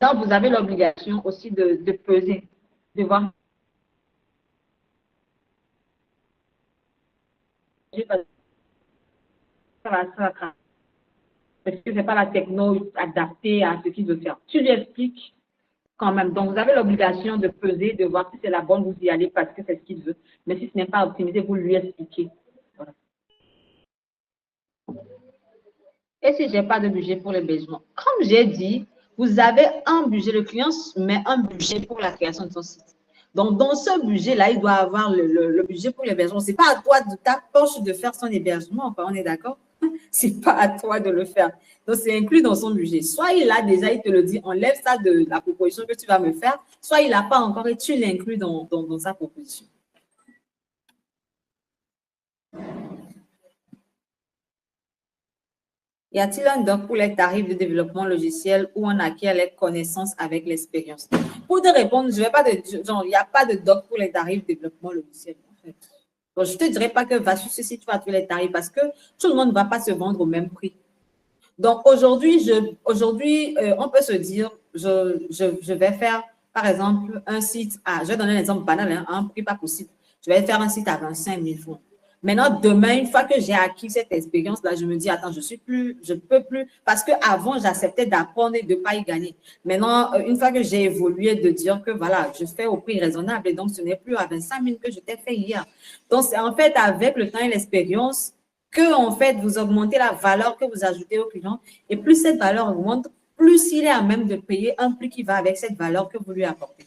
Donc, vous avez l'obligation aussi de peser, de voir. Parce que ce n'est pas la techno adaptée à ce qu'il veut faire. Tu lui expliques quand même. Donc, vous avez l'obligation de peser, de voir si c'est la bonne, vous y allez parce que c'est ce qu'il veut. Mais si ce n'est pas optimisé, vous lui expliquez. Voilà. Et si je n'ai pas de budget pour l'hébergement? Comme j'ai dit, vous avez un budget, le client met un budget pour la création de son site. Donc, dans ce budget-là, il doit avoir le budget pour l'hébergement. Ce n'est pas à toi de ta poche de faire son hébergement, on est d'accord? Ce n'est pas à toi de le faire. Donc, c'est inclus dans son budget. Soit il a déjà, il te le dit, enlève ça de la proposition que tu vas me faire, soit il n'a pas encore et tu l'inclus dans sa proposition. Y a-t-il un doc pour les tarifs de développement logiciel où on acquiert les connaissances avec l'expérience? Pour te répondre, il n'y a pas de doc pour les tarifs de développement logiciel. En fait. Donc, je ne te dirais pas que va sur ce site, tu vas trouver les tarifs parce que tout le monde ne va pas se vendre au même prix. Donc, aujourd'hui, on peut se dire, je vais faire, par exemple, un site je vais donner un exemple banal, un prix pas possible. Je vais faire un site à 25 000 francs. Maintenant, demain, une fois que j'ai acquis cette expérience-là, je me dis, attends, je peux plus, parce qu'avant, j'acceptais d'apprendre et de ne pas y gagner. Maintenant, une fois que j'ai évolué, de dire que voilà, je fais au prix raisonnable et donc ce n'est plus à 25 000 que je t'ai fait hier. Donc, c'est en fait avec le temps et l'expérience que, en fait, vous augmentez la valeur que vous ajoutez au client et plus cette valeur augmente, plus il est à même de payer un prix qui va avec cette valeur que vous lui apportez.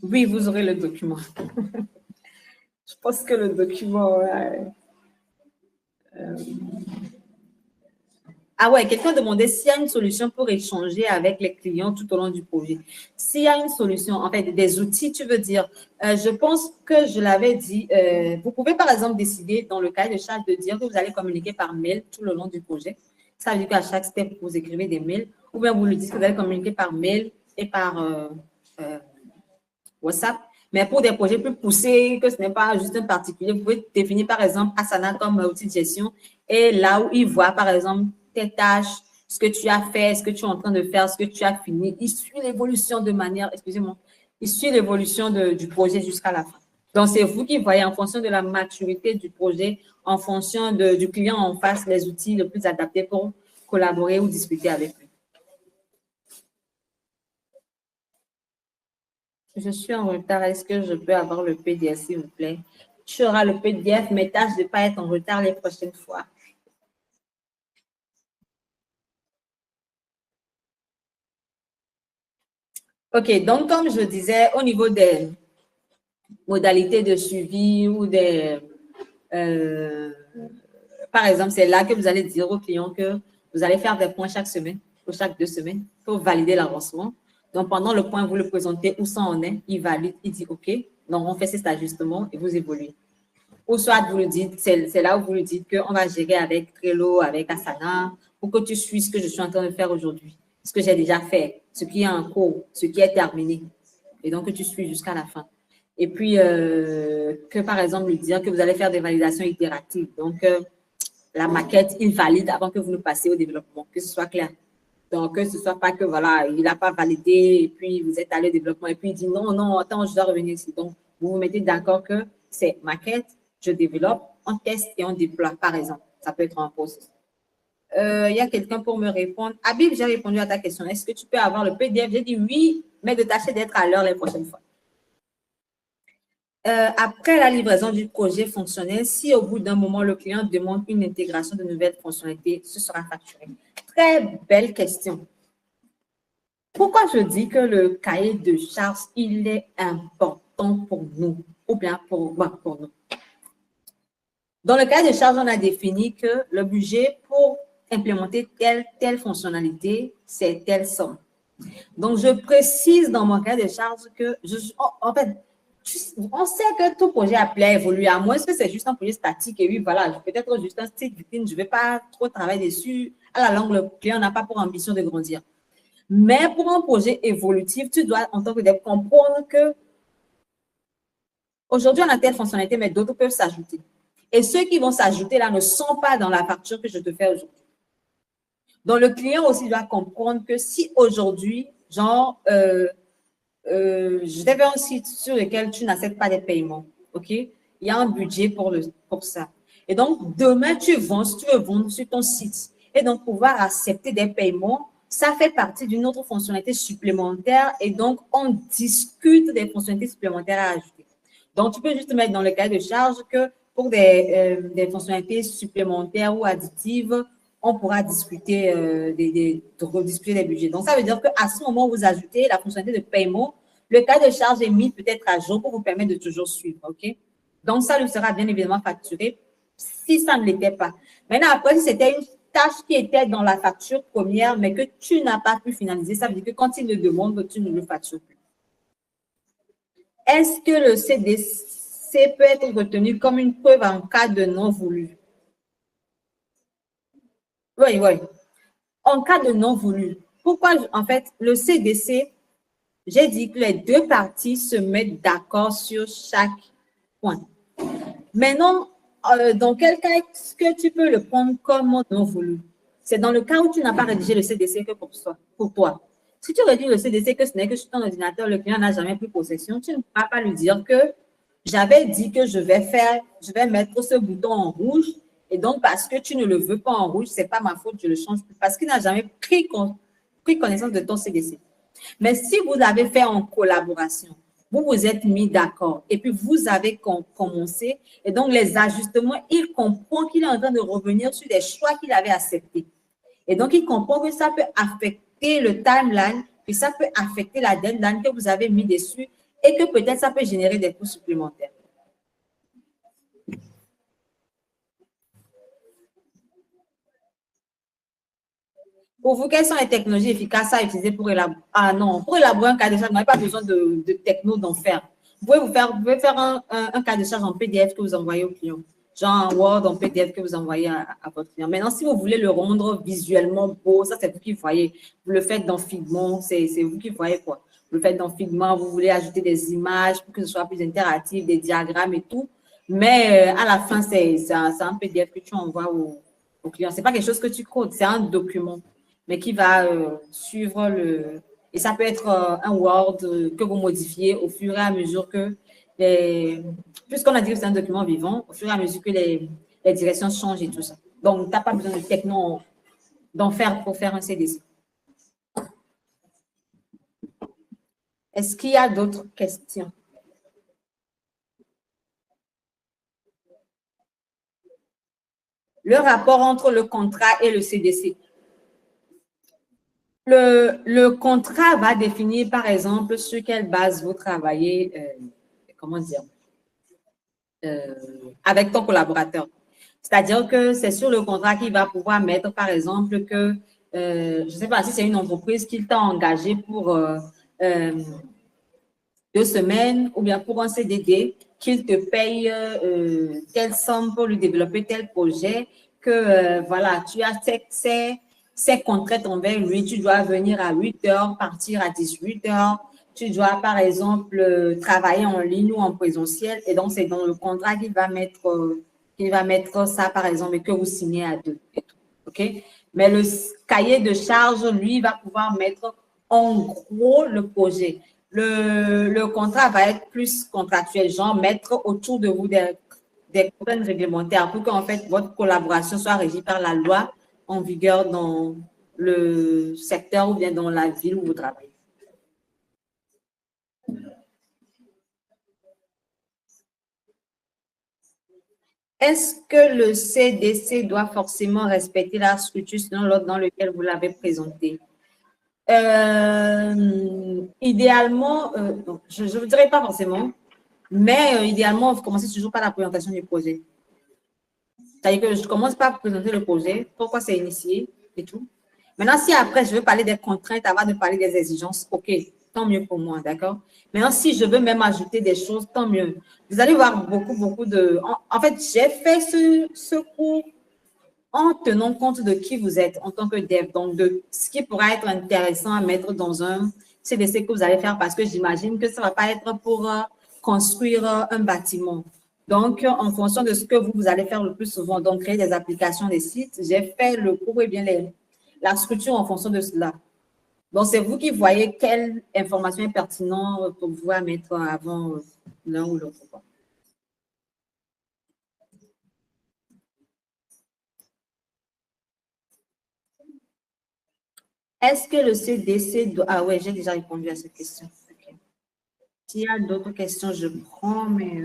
Oui, vous aurez le document. Je pense que le document... Ah ouais, quelqu'un demandait s'il y a une solution pour échanger avec les clients tout au long du projet. S'il y a une solution, en fait, des outils, tu veux dire, je pense que je l'avais dit, vous pouvez par exemple décider dans le cahier de charge de dire que vous allez communiquer par mail tout le long du projet. Ça veut dire qu'à chaque step, vous écrivez des mails ou bien vous lui dites que vous allez communiquer par mail et par WhatsApp. Mais pour des projets plus poussés, que ce n'est pas juste un particulier, vous pouvez définir par exemple Asana comme outil de gestion et là où il voit par exemple tes tâches, ce que tu as fait, ce que tu es en train de faire, ce que tu as fini. Il suit l'évolution de manière, excusez-moi, il suit l'évolution du projet jusqu'à la fin. Donc, c'est vous qui voyez en fonction de la maturité du projet, en fonction du client en face, les outils les plus adaptés pour collaborer ou discuter avec lui. Je suis en retard. Est-ce que je peux avoir le PDF, s'il vous plaît? Tu auras le PDF, mais tâche de ne pas être en retard les prochaines fois. OK, donc comme je disais, au niveau des modalités de suivi ou des... par exemple, c'est là que vous allez dire au client que vous allez faire des points chaque semaine ou chaque 2 semaines pour valider l'avancement. Donc, pendant le point, vous le présentez où ça en est, il valide, il dit OK, donc on fait cet ajustement et vous évoluez. Ou soit vous le dites, c'est là où vous le dites qu'on va gérer avec Trello, avec Asana, pour que tu suives ce que je suis en train de faire aujourd'hui, ce que j'ai déjà fait, ce qui est en cours, ce qui est terminé. Et donc, que tu suis jusqu'à la fin. Et puis, que par exemple, lui dire que vous allez faire des validations itératives. Donc, la maquette, il valide avant que vous ne passiez au développement, que ce soit clair. Donc, que ce ne soit pas que, voilà, il n'a pas validé et puis vous êtes allé au développement et puis il dit non, non, attends, je dois revenir ici. Donc, vous vous mettez d'accord que c'est maquette, je développe, on teste et on déploie, par exemple. Ça peut être un poste. Il y a quelqu'un pour me répondre. Habib, j'ai répondu à ta question. Est-ce que tu peux avoir le PDF? J'ai dit oui, mais de tâcher d'être à l'heure les prochaines fois. Après la livraison du projet fonctionnel, si au bout d'un moment, le client demande une intégration de nouvelles fonctionnalités, ce sera facturé. Très belle question. Pourquoi je dis que le cahier de charge, il est important pour nous, ou bien pour nous? Dans le cahier de charge, on a défini que le budget pour implémenter telle fonctionnalité, c'est telle somme. Donc, je précise dans mon cahier de charge que, en fait, on sait que tout projet appelé à évoluer, à moins que c'est juste un projet statique et oui, voilà, peut-être juste un site vitrine, je ne vais pas trop travailler dessus. À la longue, le client n'a pas pour ambition de grandir. Mais pour un projet évolutif, tu dois, en tant que dev, comprendre que aujourd'hui, on a telle fonctionnalité, mais d'autres peuvent s'ajouter. Et ceux qui vont s'ajouter là ne sont pas dans la facture que je te fais aujourd'hui. Donc, le client aussi doit comprendre que si aujourd'hui, genre, je t'ai fait un site sur lequel tu n'acceptes pas des paiements, OK? Il y a un budget pour ça. Et donc, demain, si tu veux vendre sur ton site et donc pouvoir accepter des paiements, ça fait partie d'une autre fonctionnalité supplémentaire et donc, on discute des fonctionnalités supplémentaires à ajouter. Donc, tu peux juste mettre dans le cahier de charge que pour des fonctionnalités supplémentaires ou additives, on pourra discuter, rediscuter des budgets. Donc, ça veut dire qu'à ce moment où vous ajoutez la fonctionnalité de paiement, le cahier de charge est mis peut-être à jour pour vous permettre de toujours suivre, OK? Donc, ça lui sera bien évidemment facturé si ça ne l'était pas. Maintenant, après, si c'était une tâche qui était dans la facture première, mais que tu n'as pas pu finaliser, ça veut dire que quand il le demande, tu ne le factures plus. Est-ce que le CDC peut être retenu comme une preuve en cas de non voulu? Oui, oui. En cas de non voulu. Pourquoi, en fait, le CDC, j'ai dit que les deux parties se mettent d'accord sur chaque point. Maintenant, dans quel cas est-ce que tu peux le prendre comme non voulu? C'est dans le cas où tu n'as pas rédigé le CDC que pour toi. Si tu redis le CDC que ce n'est que sur ton ordinateur, le client n'a jamais pris possession, tu ne pourras pas lui dire que j'avais dit que je vais mettre ce bouton en rouge et donc parce que tu ne le veux pas en rouge, ce n'est pas ma faute, je le change plus parce qu'il n'a jamais pris connaissance de ton CDC. Mais si vous l'avez fait en collaboration, vous vous êtes mis d'accord et puis vous avez commencé et donc les ajustements, il comprend qu'il est en train de revenir sur des choix qu'il avait acceptés. Et donc, il comprend que ça peut affecter le timeline, que ça peut affecter la deadline que vous avez mis dessus et que peut-être ça peut générer des coûts supplémentaires. Pour vous, quelles sont les technologies efficaces à utiliser pour élaborer? Ah non, pour élaborer un cas de charge, vous n'avez pas besoin de techno d'enfer. Vous pouvez faire un cas de charge en PDF que vous envoyez au client. Genre un Word en PDF que vous envoyez à votre client. Maintenant, si vous voulez le rendre visuellement beau, ça, c'est vous qui voyez. Vous le faites dans Figma, c'est vous qui voyez quoi. Vous le faites dans Figma, vous voulez ajouter des images pour que ce soit plus interactif, des diagrammes et tout. Mais à la fin, c'est un PDF que tu envoies au client. Ce n'est pas quelque chose que tu codes, c'est un document, mais qui va suivre le... Et ça peut être un Word que vous modifiez au fur et à mesure que puisqu'on a dit que c'est un document vivant, au fur et à mesure que les directions changent et tout ça. Donc, tu n'as pas besoin de techno d'en faire pour faire un CDC. Est-ce qu'il y a d'autres questions? Le rapport entre le contrat et le CDC. Le contrat va définir, par exemple, sur quelle base vous travaillez, comment dire, avec ton collaborateur. C'est-à-dire que c'est sur le contrat qu'il va pouvoir mettre, par exemple, que, je ne sais pas si c'est une entreprise qui t'a engagé pour 2 semaines ou bien pour un CDD, qu'il te paye telle somme pour lui développer tel projet, que voilà, tu as ces contraintes envers lui, tu dois venir à 8 heures, partir à 18 heures, tu dois par exemple travailler en ligne ou en présentiel et donc c'est dans le contrat qu'il va mettre ça par exemple et que vous signez à 2. OK? Mais le cahier de charge, lui, va pouvoir mettre en gros le projet. Le contrat va être plus contractuel, genre mettre autour de vous des contraintes réglementaires pour qu'en fait votre collaboration soit régie par la loi en vigueur dans le secteur ou bien dans la ville où vous travaillez. Est-ce que le CDC doit forcément respecter la structure selon l'ordre dans lequel vous l'avez présenté? Idéalement, je ne dirais pas forcément, mais idéalement, vous commencez toujours par la présentation du projet. C'est-à-dire que je commence par présenter le projet, pourquoi c'est initié et tout. Maintenant, si après, je veux parler des contraintes avant de parler des exigences, OK, tant mieux pour moi, d'accord? Maintenant, si je veux même ajouter des choses, tant mieux. Vous allez voir beaucoup de... En fait, j'ai fait ce cours en tenant compte de qui vous êtes en tant que dev, donc de ce qui pourra être intéressant à mettre dans un CDC que vous allez faire parce que j'imagine que ça ne va pas être pour construire un bâtiment. Donc, en fonction de ce que vous allez faire le plus souvent, donc créer des applications, des sites, j'ai fait le cours et bien la structure en fonction de cela. Donc, c'est vous qui voyez quelle information est pertinente pour vous à mettre avant l'un ou l'autre. Est-ce que le CDC doit... Ah ouais, j'ai déjà répondu à cette question. Okay. S'il y a d'autres questions, je prends, mais...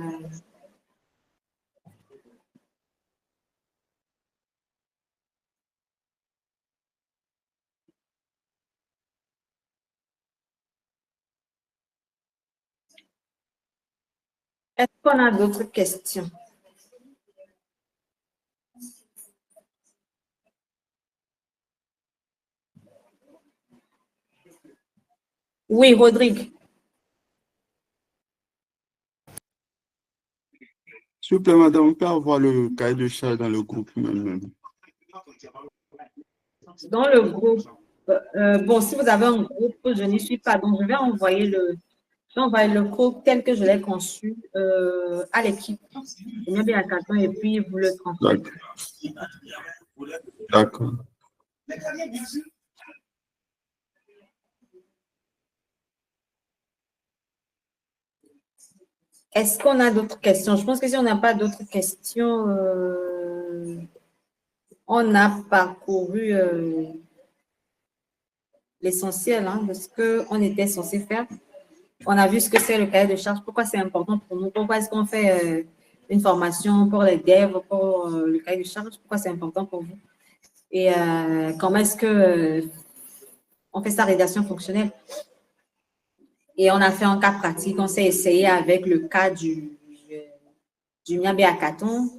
Est-ce qu'on a d'autres questions? Oui, Rodrigue. S'il vous plaît, madame, on peut avoir le cahier de charge dans le groupe même. Dans le groupe, bon, si vous avez un groupe, je n'y suis pas, donc je vais envoyer le groupe tel que je l'ai conçu à l'équipe. Je mets bien à quelqu'un et puis vous le transmettez. D'accord. Est-ce qu'on a d'autres questions? Je pense que si on n'a pas d'autres questions, on a parcouru l'essentiel de ce qu'on était censé faire. On a vu ce que c'est le cahier de charge, pourquoi c'est important pour nous, pourquoi est-ce qu'on fait une formation pour les devs, pour le cahier de charge, pourquoi c'est important pour vous. Et comment est-ce que on fait sa rédaction fonctionnelle. Et on a fait un cas pratique, on s'est essayé avec le cas du Miabe Hackathon.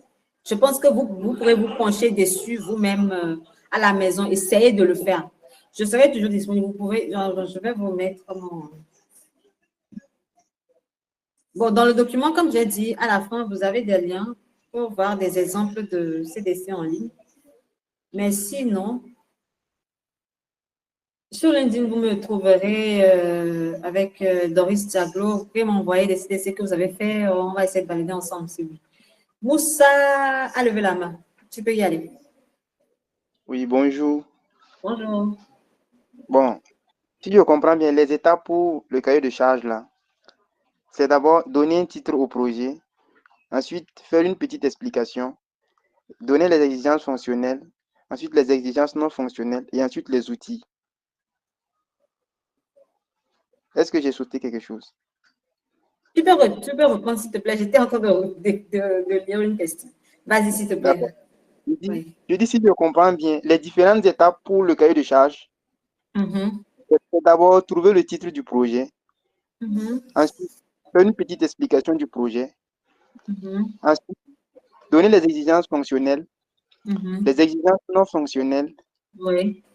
Je pense que vous pourrez vous pencher dessus vous-même à la maison, essayez de le faire. Je serai toujours disponible, vous pouvez, je vais vous mettre comment... Bon, dans le document, comme j'ai dit, à la fin, vous avez des liens pour voir des exemples de CDC en ligne. Mais sinon, sur LinkedIn, vous me trouverez avec Doris Diaglo. Vous pouvez m'envoyer des CDC que vous avez fait. On va essayer de valider ensemble, si vous. Moussa a levé la main. Tu peux y aller. Oui, bonjour. Bonjour. Bon, si je comprends bien, les étapes pour le cahier de charge, là, c'est d'abord donner un titre au projet, ensuite faire une petite explication, donner les exigences fonctionnelles, ensuite les exigences non fonctionnelles et ensuite les outils. Est-ce que j'ai sauté quelque chose? Tu peux reprendre, s'il te plaît. J'étais en train de lire une question. Vas-y, s'il te plaît. Je dis, si je comprends bien, les différentes étapes pour le cahier de charge, c'est d'abord trouver le titre du projet, ensuite faire une petite explication du projet, ensuite donner les exigences fonctionnelles, les exigences non fonctionnelles,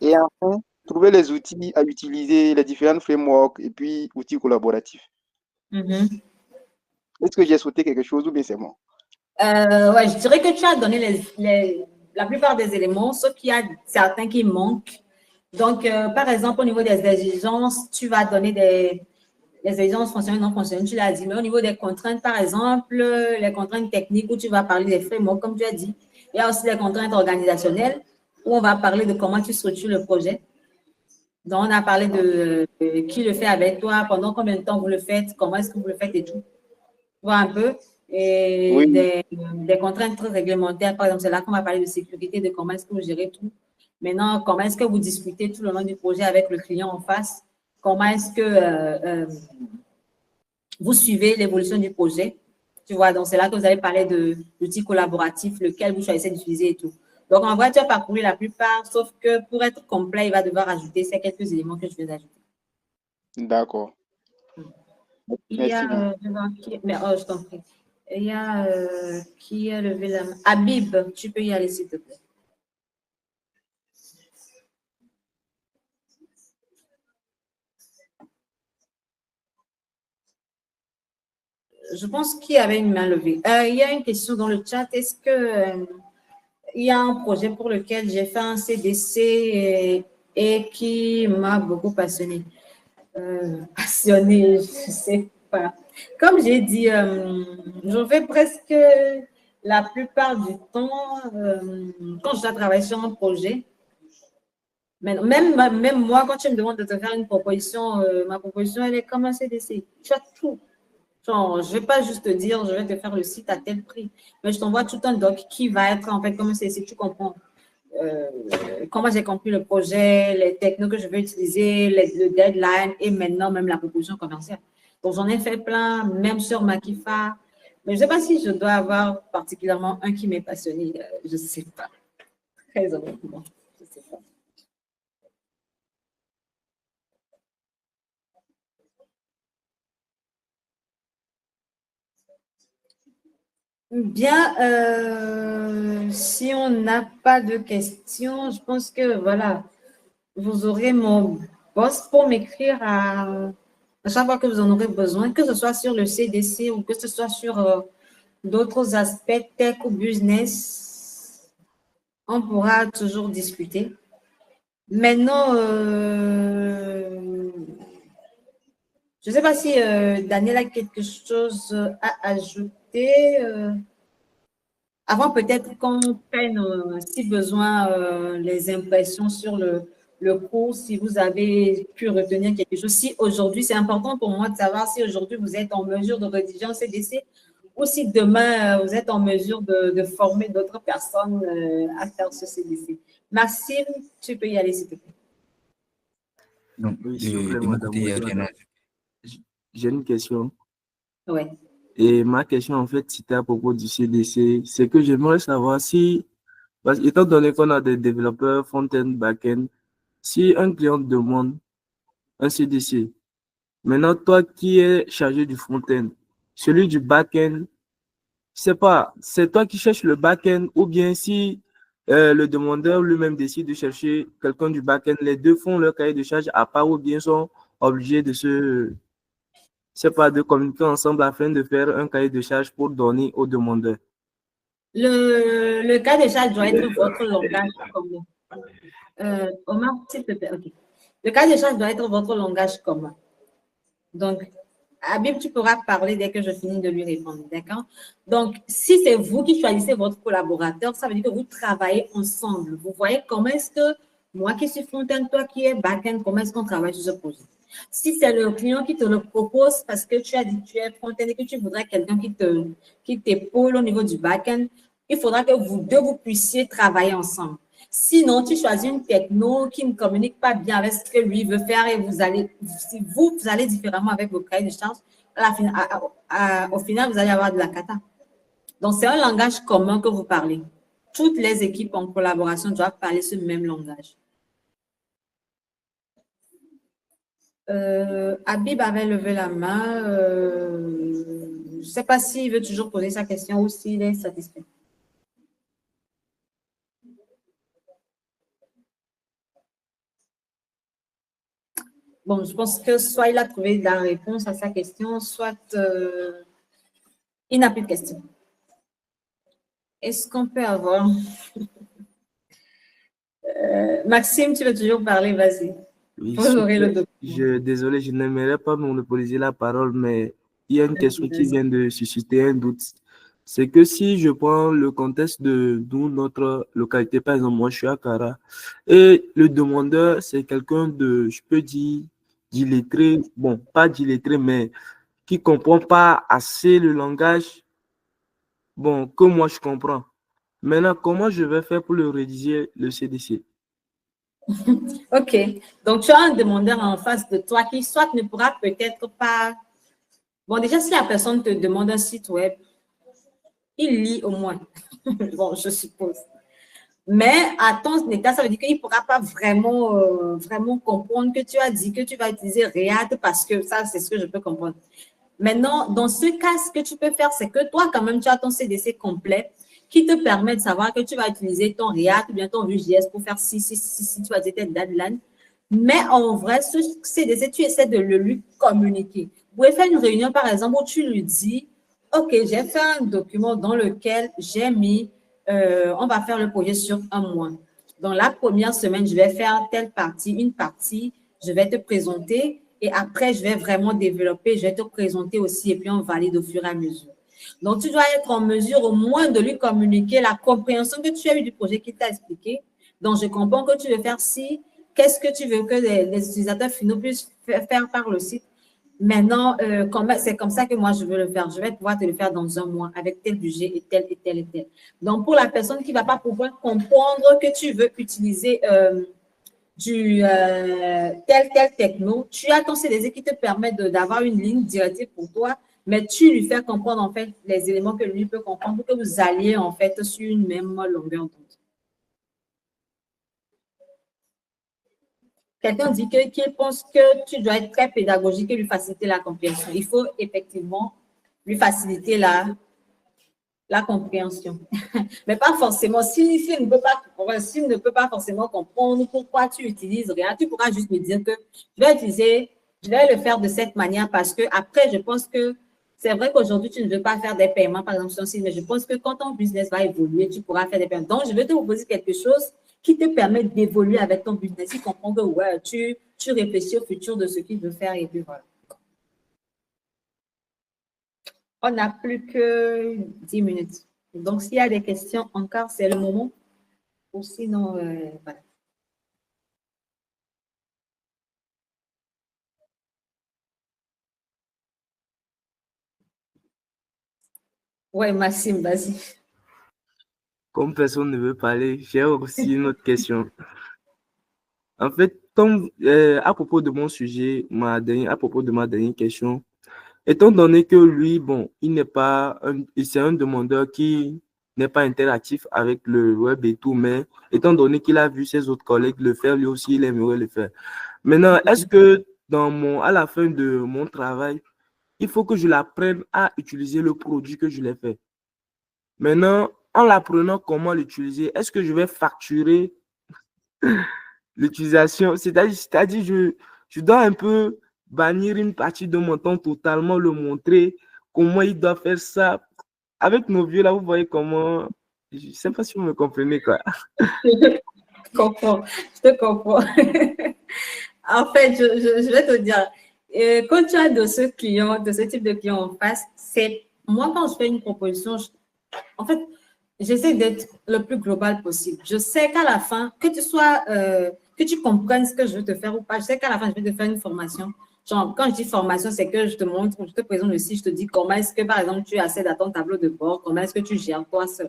et enfin trouver les outils à utiliser, les différents frameworks et puis outils collaboratifs. Est-ce que j'ai sauté quelque chose ou bien c'est bon? Ouais, je dirais que tu as donné la plupart des éléments, sauf qu'il y a certains qui manquent. Donc, par exemple, au niveau des exigences, tu vas donner les exigences fonctionnelles, non fonctionnelles, tu l'as dit. Mais au niveau des contraintes, par exemple, les contraintes techniques où tu vas parler des frameworks, comme tu as dit. Il y a aussi les contraintes organisationnelles où on va parler de comment tu structures le projet. Donc, on a parlé de qui le fait avec toi, pendant combien de temps vous le faites, comment est-ce que vous le faites et tout. Voir un peu. Et Oui. des contraintes très réglementaires, par exemple, c'est là qu'on va parler de sécurité, de comment est-ce que vous gérez tout. Maintenant, comment est-ce que vous discutez tout le long du projet avec le client en face? Comment est-ce que vous suivez l'évolution du projet? Tu vois, donc c'est là que vous allez parler de l'outil collaboratif, lequel vous choisissez d'utiliser et tout. Donc, en vrai, tu as parcouru la plupart, sauf que pour être complet, il va devoir ajouter ces quelques éléments que je viens d'ajouter. D'accord. Il y a, je t'en prie. Il y a qui a levé la main. Habib, tu peux y aller, s'il te plaît. Je pense qu'il y avait une main levée. Il y a une question dans le chat. Est-ce que il y a un projet pour lequel j'ai fait un CDC et qui m'a beaucoup passionné? Passionné, je ne sais pas. Comme j'ai dit, je fais presque la plupart du temps, quand je dois travailler sur un projet, même moi, quand tu me demandes de te faire une proposition, ma proposition, elle est comme un CDC. Tu as tout. Genre, je ne vais pas juste te dire, je vais te faire le site à tel prix, mais je t'envoie tout un doc qui va être en fait comme un CDC, tu comprends. Comment j'ai compris le projet, les technos que je veux utiliser, le deadline et maintenant même la proposition commerciale. Donc, j'en ai fait plein, même sur Makifa. Mais je ne sais pas si je dois avoir particulièrement un qui m'est passionné. Je ne sais pas. Très honnêtement, je ne sais pas. Bien, si on n'a pas de questions, je pense que voilà, vous aurez mon boss pour m'écrire à chaque fois que vous en aurez besoin, que ce soit sur le CDC ou que ce soit sur d'autres aspects tech ou business, on pourra toujours discuter. Maintenant, je ne sais pas si Daniel a quelque chose à ajouter. Avant peut-être qu'on prenne, si besoin, les impressions sur le le cours, si vous avez pu retenir quelque chose. Si aujourd'hui, c'est important pour moi de savoir si aujourd'hui vous êtes en mesure de rédiger un CDC ou si demain vous êtes en mesure de former d'autres personnes à faire ce CDC. Maxime, tu peux y aller s'il te plaît. Donc, oui, s'il vous plaît, de mon madame. côté, il n'y a rien à... J'ai une question. Oui. Et ma question, en fait, c'était à propos du CDC. C'est que j'aimerais savoir si, étant donné qu'on a des développeurs front-end, back-end, si un client demande un CDC, maintenant, toi qui es chargé du front-end, celui du back-end, c'est pas, c'est toi qui cherches le back-end ou bien si le demandeur lui-même décide de chercher quelqu'un du back-end, les deux font leur cahier de charge à part ou bien sont obligés de de communiquer ensemble afin de faire un cahier de charge pour donner au demandeur. Le cahier de charge doit être votre langage commun. Omar, s'il te plaît, ok. Le cahier de charge doit être votre langage commun. Donc, Habib, tu pourras parler dès que je finis de lui répondre, d'accord? Donc, si c'est vous qui choisissez votre collaborateur, ça veut dire que vous travaillez ensemble. Vous voyez comment est-ce que moi qui suis front-end, toi qui es back-end, comment est-ce qu'on travaille sur ce projet? Si c'est le client qui te le propose parce que tu as dit que tu es front-end et que tu voudrais quelqu'un qui t'épaule au niveau du back-end, il faudra que vous deux, vous puissiez travailler ensemble. Sinon, tu choisis une techno qui ne communique pas bien avec ce que lui veut faire et vous allez différemment avec vos cahiers de charge. Au final, vous allez avoir de la cata. Donc, c'est un langage commun que vous parlez. Toutes les équipes en collaboration doivent parler ce même langage. Habib avait levé la main. Je ne sais pas s'il veut toujours poser sa question ou s'il est satisfait. Bon, je pense que soit il a trouvé la réponse à sa question, soit il n'a plus de question. Est-ce qu'on peut avoir... Maxime, tu veux toujours parler, vas-y. Oui, désolé, je n'aimerais pas monopoliser la parole, mais il y a une question qui vient de susciter un doute. C'est que si je prends le contexte d'où notre localité, par exemple, moi je suis à Kara, et le demandeur, c'est quelqu'un de, je peux dire, d'illettré, bon, pas d'illettré, mais qui comprend pas assez le langage, bon, que moi je comprends. Maintenant, comment je vais faire pour le rédiger, le CDC? Ok, donc tu as un demandeur en face de toi qui soit ne pourra peut-être pas... Bon, déjà, si la personne te demande un site web, il lit au moins. Bon, je suppose. Mais à ton état, ça veut dire qu'il ne pourra pas vraiment comprendre que tu as dit que tu vas utiliser React parce que ça, c'est ce que je peux comprendre. Maintenant, dans ce cas, ce que tu peux faire, c'est que toi, quand même, tu as ton CDC complet qui te permet de savoir que tu vas utiliser ton React ou bien ton Vue.js pour faire si tu vas dire tes deadlines. Mais en vrai, ce CDC, tu essaies de le lui communiquer. Vous pouvez faire une réunion, par exemple, où tu lui dis, OK, j'ai fait un document dans lequel j'ai mis, on va faire le projet sur un mois. Dans la première semaine, je vais faire telle partie, une partie, je vais te présenter et après, je vais vraiment développer, je vais te présenter aussi et puis on valide au fur et à mesure. Donc, tu dois être en mesure au moins de lui communiquer la compréhension que tu as eu du projet qu'il t'a expliqué. Donc, je comprends que tu veux faire ci. Qu'est-ce que tu veux que les utilisateurs finaux puissent faire par le site? Maintenant, c'est comme ça que moi, je veux le faire. Je vais pouvoir te le faire dans un mois avec tel budget et tel et tel et tel. Donc, pour la personne qui ne va pas pouvoir comprendre que tu veux utiliser tel techno, tu as ton CDC qui te permet d'avoir une ligne directive pour toi, mais tu lui fais comprendre en fait les éléments que lui peut comprendre pour que vous alliez en fait sur une même longueur d'onde. Quelqu'un dit qu'il pense que tu dois être très pédagogique et lui faciliter la compréhension. Il faut effectivement lui faciliter la compréhension. Mais pas forcément. S'il ne peut pas forcément comprendre pourquoi tu utilises rien, tu pourras juste me dire que je vais le faire de cette manière parce que après, je pense que c'est vrai qu'aujourd'hui, tu ne veux pas faire des paiements, par exemple, sur un site, mais je pense que quand ton business va évoluer, tu pourras faire des paiements. Donc, je vais te proposer quelque chose qui te permet d'évoluer avec ton business. Il comprend que ouais, tu réfléchis au futur de ce qu'il veut faire et puis voilà. On n'a plus que 10 minutes. Donc, s'il y a des questions encore, c'est le moment. Ou sinon, voilà. Ouais, Maxime, vas-y. Comme personne ne veut parler, j'ai aussi une autre question. En fait, comme à propos de mon sujet, à propos de ma dernière question, étant donné que lui, bon, c'est un demandeur qui n'est pas interactif avec le web et tout, mais étant donné qu'il a vu ses autres collègues le faire, lui aussi, il aimerait le faire. Maintenant, est-ce que à la fin de mon travail, il faut que je l'apprenne à utiliser le produit que je l'ai fait? Maintenant, en l'apprenant comment l'utiliser, est-ce que je vais facturer l'utilisation? C'est-à-dire, je dois un peu bannir une partie de mon temps totalement, le montrer comment il doit faire ça. Avec nos vieux, là, vous voyez comment. Je ne sais pas si vous me comprenez, quoi. Je comprends, je te comprends. En fait, je vais te dire, quand tu as de ce type de client en face, c'est moi quand je fais une proposition, en fait, j'essaie d'être le plus global possible. Je sais qu'à la fin, que tu comprennes ce que je veux te faire ou pas, je sais qu'à la fin, je vais te faire une formation. Genre, quand je dis formation, c'est que je te montre, je te présente le site, je te dis comment est-ce que, par exemple, tu accèdes à ton tableau de bord, comment est-ce que tu gères toi seul.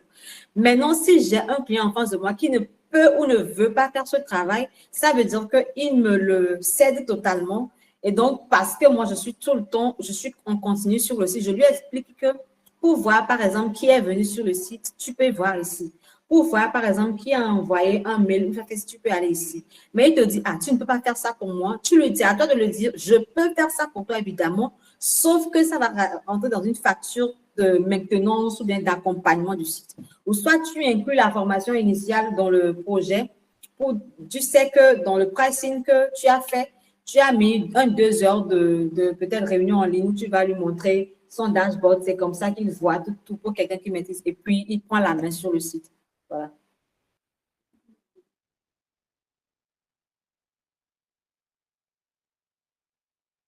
Maintenant, si j'ai un client en face de moi qui ne peut ou ne veut pas faire ce travail, ça veut dire qu'il me le cède totalement. Et donc, parce que moi, je suis tout le temps, je suis en continu sur le site, je lui explique que pour voir, par exemple, qui est venu sur le site, tu peux voir ici. Pour voir, par exemple, qui a envoyé un mail, tu peux aller ici. Mais il te dit, ah, tu ne peux pas faire ça pour moi. Tu lui dis, à toi de le dire, je peux faire ça pour toi, évidemment, sauf que ça va rentrer dans une facture de maintenance ou bien d'accompagnement du site. Ou soit tu inclus la formation initiale dans le projet. Tu sais que dans le pricing que tu as fait, tu as mis 2 heures de peut-être réunion en ligne où tu vas lui montrer son dashboard. C'est comme ça qu'il voit tout pour quelqu'un qui maîtrise. Et puis, il prend la main sur le site. Voilà.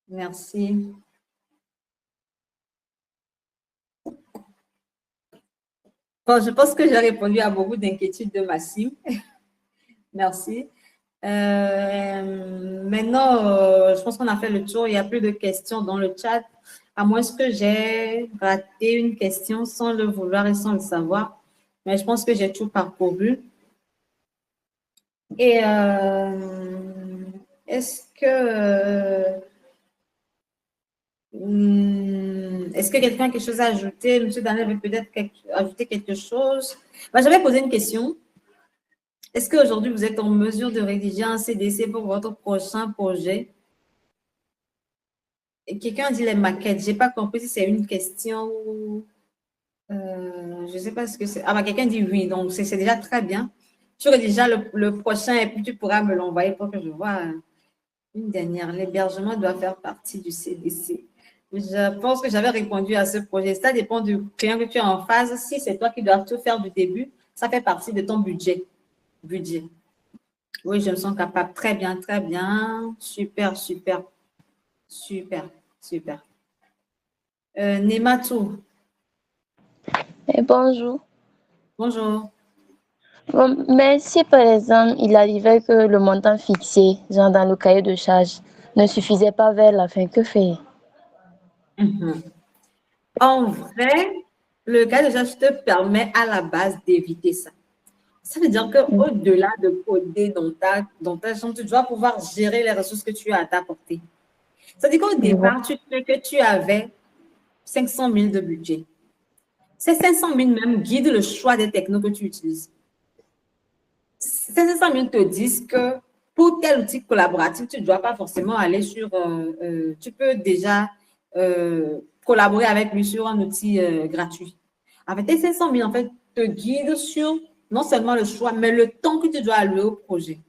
Merci. Bon, je pense que j'ai répondu à beaucoup d'inquiétudes de Massim. Merci. Maintenant, je pense qu'on a fait le tour. Il n'y a plus de questions dans le chat. À moins que j'ai raté une question sans le vouloir et sans le savoir. Mais je pense que j'ai tout parcouru. Et est-ce que quelqu'un a quelque chose à ajouter? M. Daniel veut peut-être ajouter quelque chose. J'avais posé une question. Est-ce qu'aujourd'hui, vous êtes en mesure de rédiger un CDC pour votre prochain projet? Et quelqu'un dit les maquettes. Je n'ai pas compris si c'est une question ou… je ne sais pas ce que c'est. Ah, quelqu'un dit oui, donc c'est déjà très bien. Tu rédigeras le prochain et puis tu pourras me l'envoyer pour que je vois. Une dernière, l'hébergement doit faire partie du CDC. Je pense que j'avais répondu à ce projet. Ça dépend du client que tu as en phase. Si c'est toi qui dois tout faire du début, ça fait partie de ton budget. Oui, je me sens capable. Très bien, très bien. Super, super, super, super. Nematou. Bonjour. Bonjour. Bon, mais si par exemple, il arrivait que le montant fixé, genre dans le cahier de charge, ne suffisait pas vers la fin, que faire? En vrai, le cahier de charge te permet à la base d'éviter ça. Ça veut dire qu'au-delà de coder dans ta chambre, tu dois pouvoir gérer les ressources que tu as à ta portée. Ça veut dire qu'au départ, tu sais que tu avais 500 000 de budget. Ces 500 000 même guident le choix des technos que tu utilises. Ces 500 000 te disent que pour tel outil collaboratif, tu ne dois pas forcément aller sur… tu peux déjà collaborer avec lui sur un outil gratuit. Avec tes 500 000, en fait, te guident sur non seulement le choix, mais le temps que tu dois allouer au projet.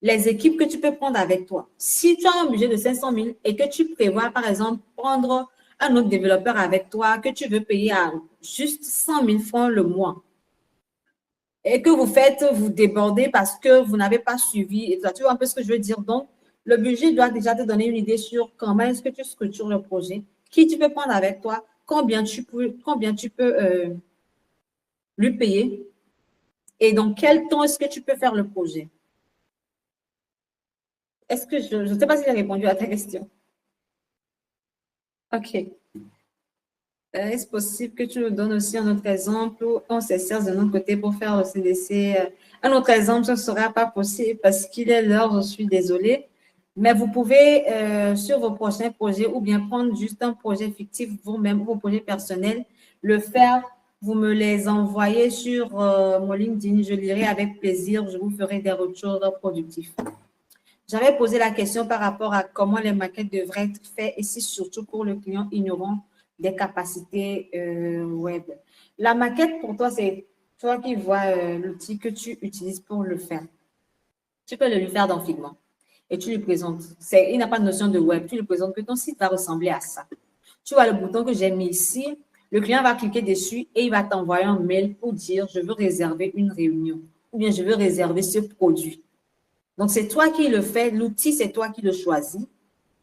Les équipes que tu peux prendre avec toi. Si tu as un budget de 500 000 et que tu prévois, par exemple, prendre un autre développeur avec toi que tu veux payer à juste 100 000 francs le mois et que vous débordez parce que vous n'avez pas suivi, et tu vois un peu ce que je veux dire. Donc, le budget doit déjà te donner une idée sur comment est-ce que tu structures le projet, qui tu peux prendre avec toi, combien tu peux lui payer et dans quel temps est-ce que tu peux faire le projet. Est-ce que je ne sais pas si j'ai répondu à ta question? OK. est-ce possible que tu nous donnes aussi un autre exemple où on s'exerce de notre côté pour faire le CDC? Un autre exemple, ce ne sera pas possible parce qu'il est l'heure, je suis désolée. Mais vous pouvez, sur vos prochains projets, ou bien prendre juste un projet fictif vous-même, vos projets personnels, le faire, vous me les envoyez sur mon LinkedIn, je lirai avec plaisir, je vous ferai des retours productifs. J'avais posé la question par rapport à comment les maquettes devraient être faites, ici surtout pour le client ignorant des capacités web. La maquette, pour toi, c'est toi qui vois l'outil que tu utilises pour le faire. Tu peux le lui faire dans Figma et tu lui présentes. Il n'a pas de notion de web. Tu lui présentes que ton site va ressembler à ça. Tu vois le bouton que j'ai mis ici. Le client va cliquer dessus et il va t'envoyer un mail pour dire « Je veux réserver une réunion » ou bien « Je veux réserver ce produit ». Donc, c'est toi qui le fais. L'outil, c'est toi qui le choisis.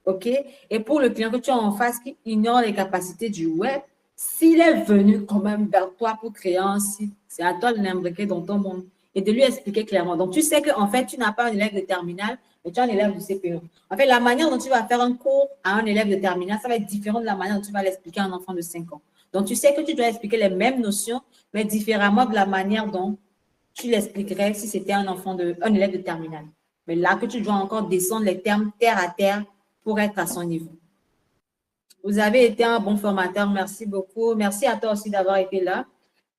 OK? Et pour le client que tu as en face qui ignore les capacités du web, s'il est venu quand même vers toi pour créer un site, c'est à toi de l'imbriquer dans ton monde et de lui expliquer clairement. Donc, tu sais qu'en fait, tu n'as pas un élève de terminale, mais tu as un élève du CPE. En fait, la manière dont tu vas faire un cours à un élève de terminale, ça va être différent de la manière dont tu vas l'expliquer à un enfant de 5 ans. Donc, tu sais que tu dois expliquer les mêmes notions, mais différemment de la manière dont tu l'expliquerais si c'était un élève de terminale. Mais là, que tu dois encore descendre les termes terre à terre pour être à son niveau. Vous avez été un bon formateur. Merci beaucoup. Merci à toi aussi d'avoir été là.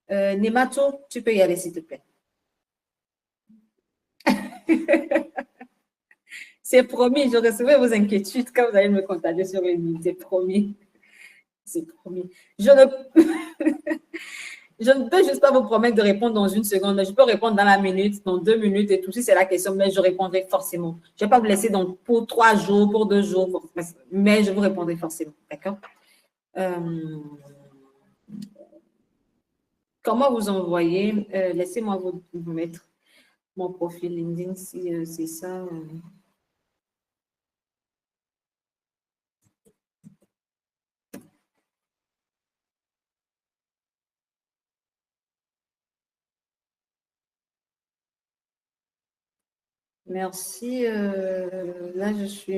Nemato, tu peux y aller, s'il te plaît. C'est promis. Je recevrai vos inquiétudes quand vous allez me contacter sur une ligne. C'est promis. C'est promis. Je ne peux juste pas vous promettre de répondre dans une seconde. Je peux répondre dans la minute, dans 2 minutes et tout. Si c'est la question, mais je répondrai forcément. Je ne vais pas vous laisser pour 3 jours, pour 2 jours, mais je vous répondrai forcément. D'accord? Comment vous envoyez? Laissez-moi vous mettre mon profil LinkedIn si c'est ça. Merci. Là, je suis...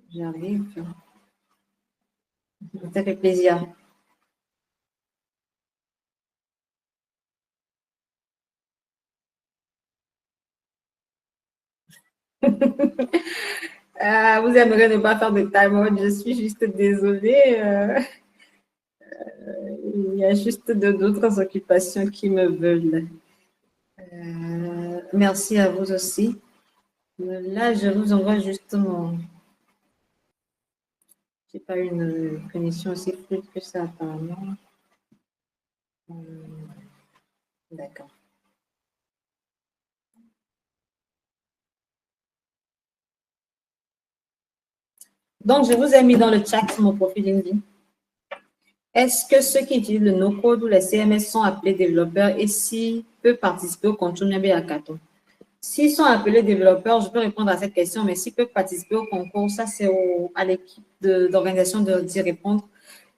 J'arrive. Ça fait plaisir. Vous aimeriez ne pas faire de time-out. Je suis juste désolée. Il y a juste d'autres occupations qui me veulent. Merci à vous aussi. Là, je vous envoie juste mon... Je n'ai pas une connexion aussi fluide que ça, apparemment. D'accord. Donc, je vous ai mis dans le chat mon profil LinkedIn. Est-ce que ceux qui utilisent le no-code ou les CMS sont appelés développeurs et s'ils peuvent participer au concours Miabi Hackathon? S'ils sont appelés développeurs, je peux répondre à cette question, mais s'ils peuvent participer au concours, ça c'est à l'équipe d'organisation d'y répondre.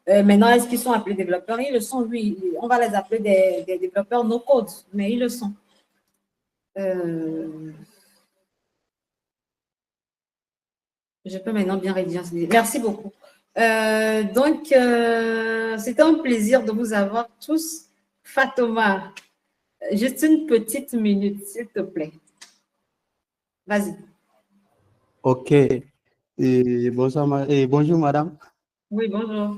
Maintenant, est-ce qu'ils sont appelés développeurs? Ils le sont, oui. On va les appeler des développeurs no-code, mais ils le sont. Je peux maintenant bien rédiger. Merci beaucoup. Donc, c'était un plaisir de vous avoir tous. Fatoma, juste une petite minute, s'il te plaît. Vas-y. Ok. Bonjour, madame. Oui, bonjour.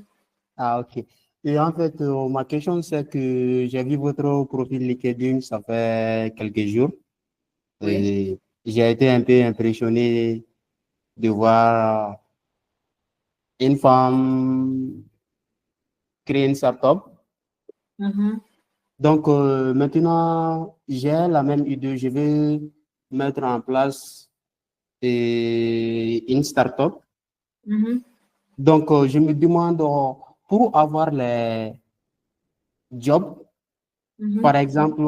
Ah, ok. Et en fait, ma question, c'est que j'ai vu votre profil LinkedIn, ça fait quelques jours. Oui. Et j'ai été un peu impressionné de voir une femme créer une startup. Donc, maintenant, j'ai la même idée. Je vais mettre en place une startup. Donc, je me demande, pour avoir les jobs, par exemple,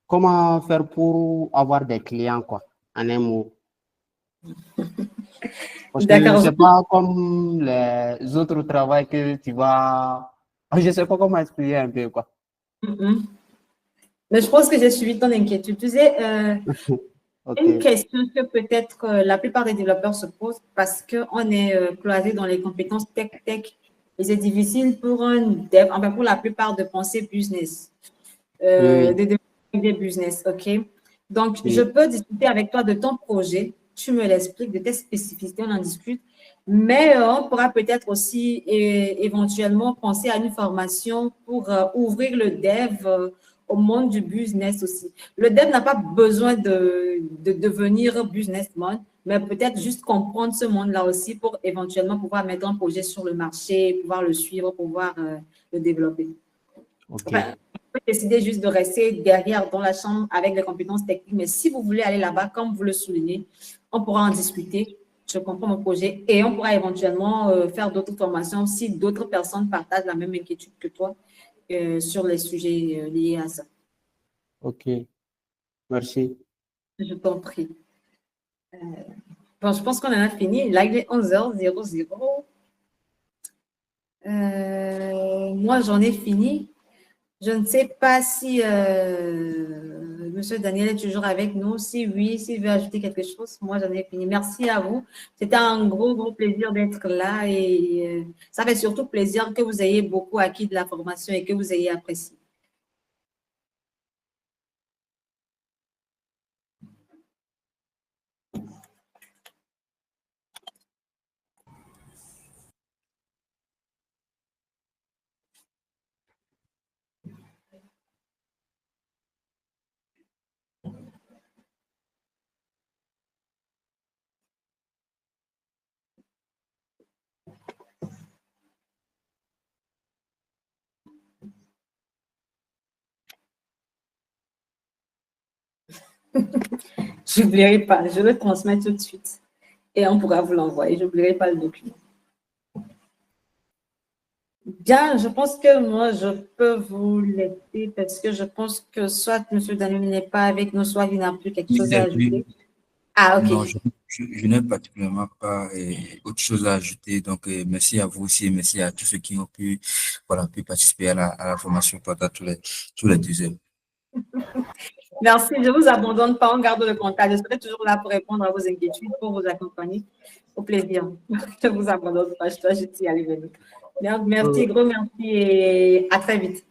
comment faire pour avoir des clients, quoi, en un mot. Parce que c'est pas comme les autres travails que tu vas... Je sais pas comment expliquer un peu, quoi. Mais je pense que j'ai suivi ton inquiétude. Tu sais, Une question que peut-être la plupart des développeurs se posent parce qu'on est cloisé dans les compétences tech et c'est difficile pour un dev, enfin pour la plupart de penser business, de développer des business, ok? Donc, je peux discuter avec toi de ton projet, tu me l'expliques, de tes spécificités, on en discute, mais on pourra peut-être aussi éventuellement penser à une formation pour ouvrir le dev au monde du business aussi. Le dev n'a pas besoin de devenir businessman, mais peut-être juste comprendre ce monde-là aussi pour éventuellement pouvoir mettre un projet sur le marché, pouvoir le suivre, pouvoir le développer. Enfin, on peut décider juste de rester derrière dans la chambre avec les compétences techniques, mais si vous voulez aller là-bas, comme vous le soulignez, on pourra en discuter. Je comprends mon projet et on pourra éventuellement faire d'autres formations si d'autres personnes partagent la même inquiétude que toi sur les sujets liés à ça. Ok, merci. Je t'en prie. Bon, je pense qu'on en a fini. Là, il est 11h00. Moi, j'en ai fini. Je ne sais pas si M. Daniel est toujours avec nous. Si oui, s'il veut ajouter quelque chose, moi, j'en ai fini. Merci à vous. C'était un gros plaisir d'être là et ça fait surtout plaisir que vous ayez beaucoup acquis de la formation et que vous ayez apprécié. Je n'oublierai pas, je le transmets tout de suite et on pourra vous l'envoyer. Je n'oublierai pas le document. Bien, je pense que moi, je peux vous laisser parce que je pense que soit M. Daniel n'est pas avec nous, soit il n'a plus quelque chose à ajouter. Ah, ok. Non, je n'ai particulièrement pas autre chose à ajouter. Donc, merci à vous aussi et merci à tous ceux qui ont pu, voilà, pu participer à la formation pendant tous les 2 heures. Merci, je ne vous abandonne pas, on garde le contact. Je serai toujours là pour répondre à vos inquiétudes, pour vous accompagner. Au plaisir. Je ne vous abandonne pas, je dois juste y aller venir. Merci, gros merci et à très vite.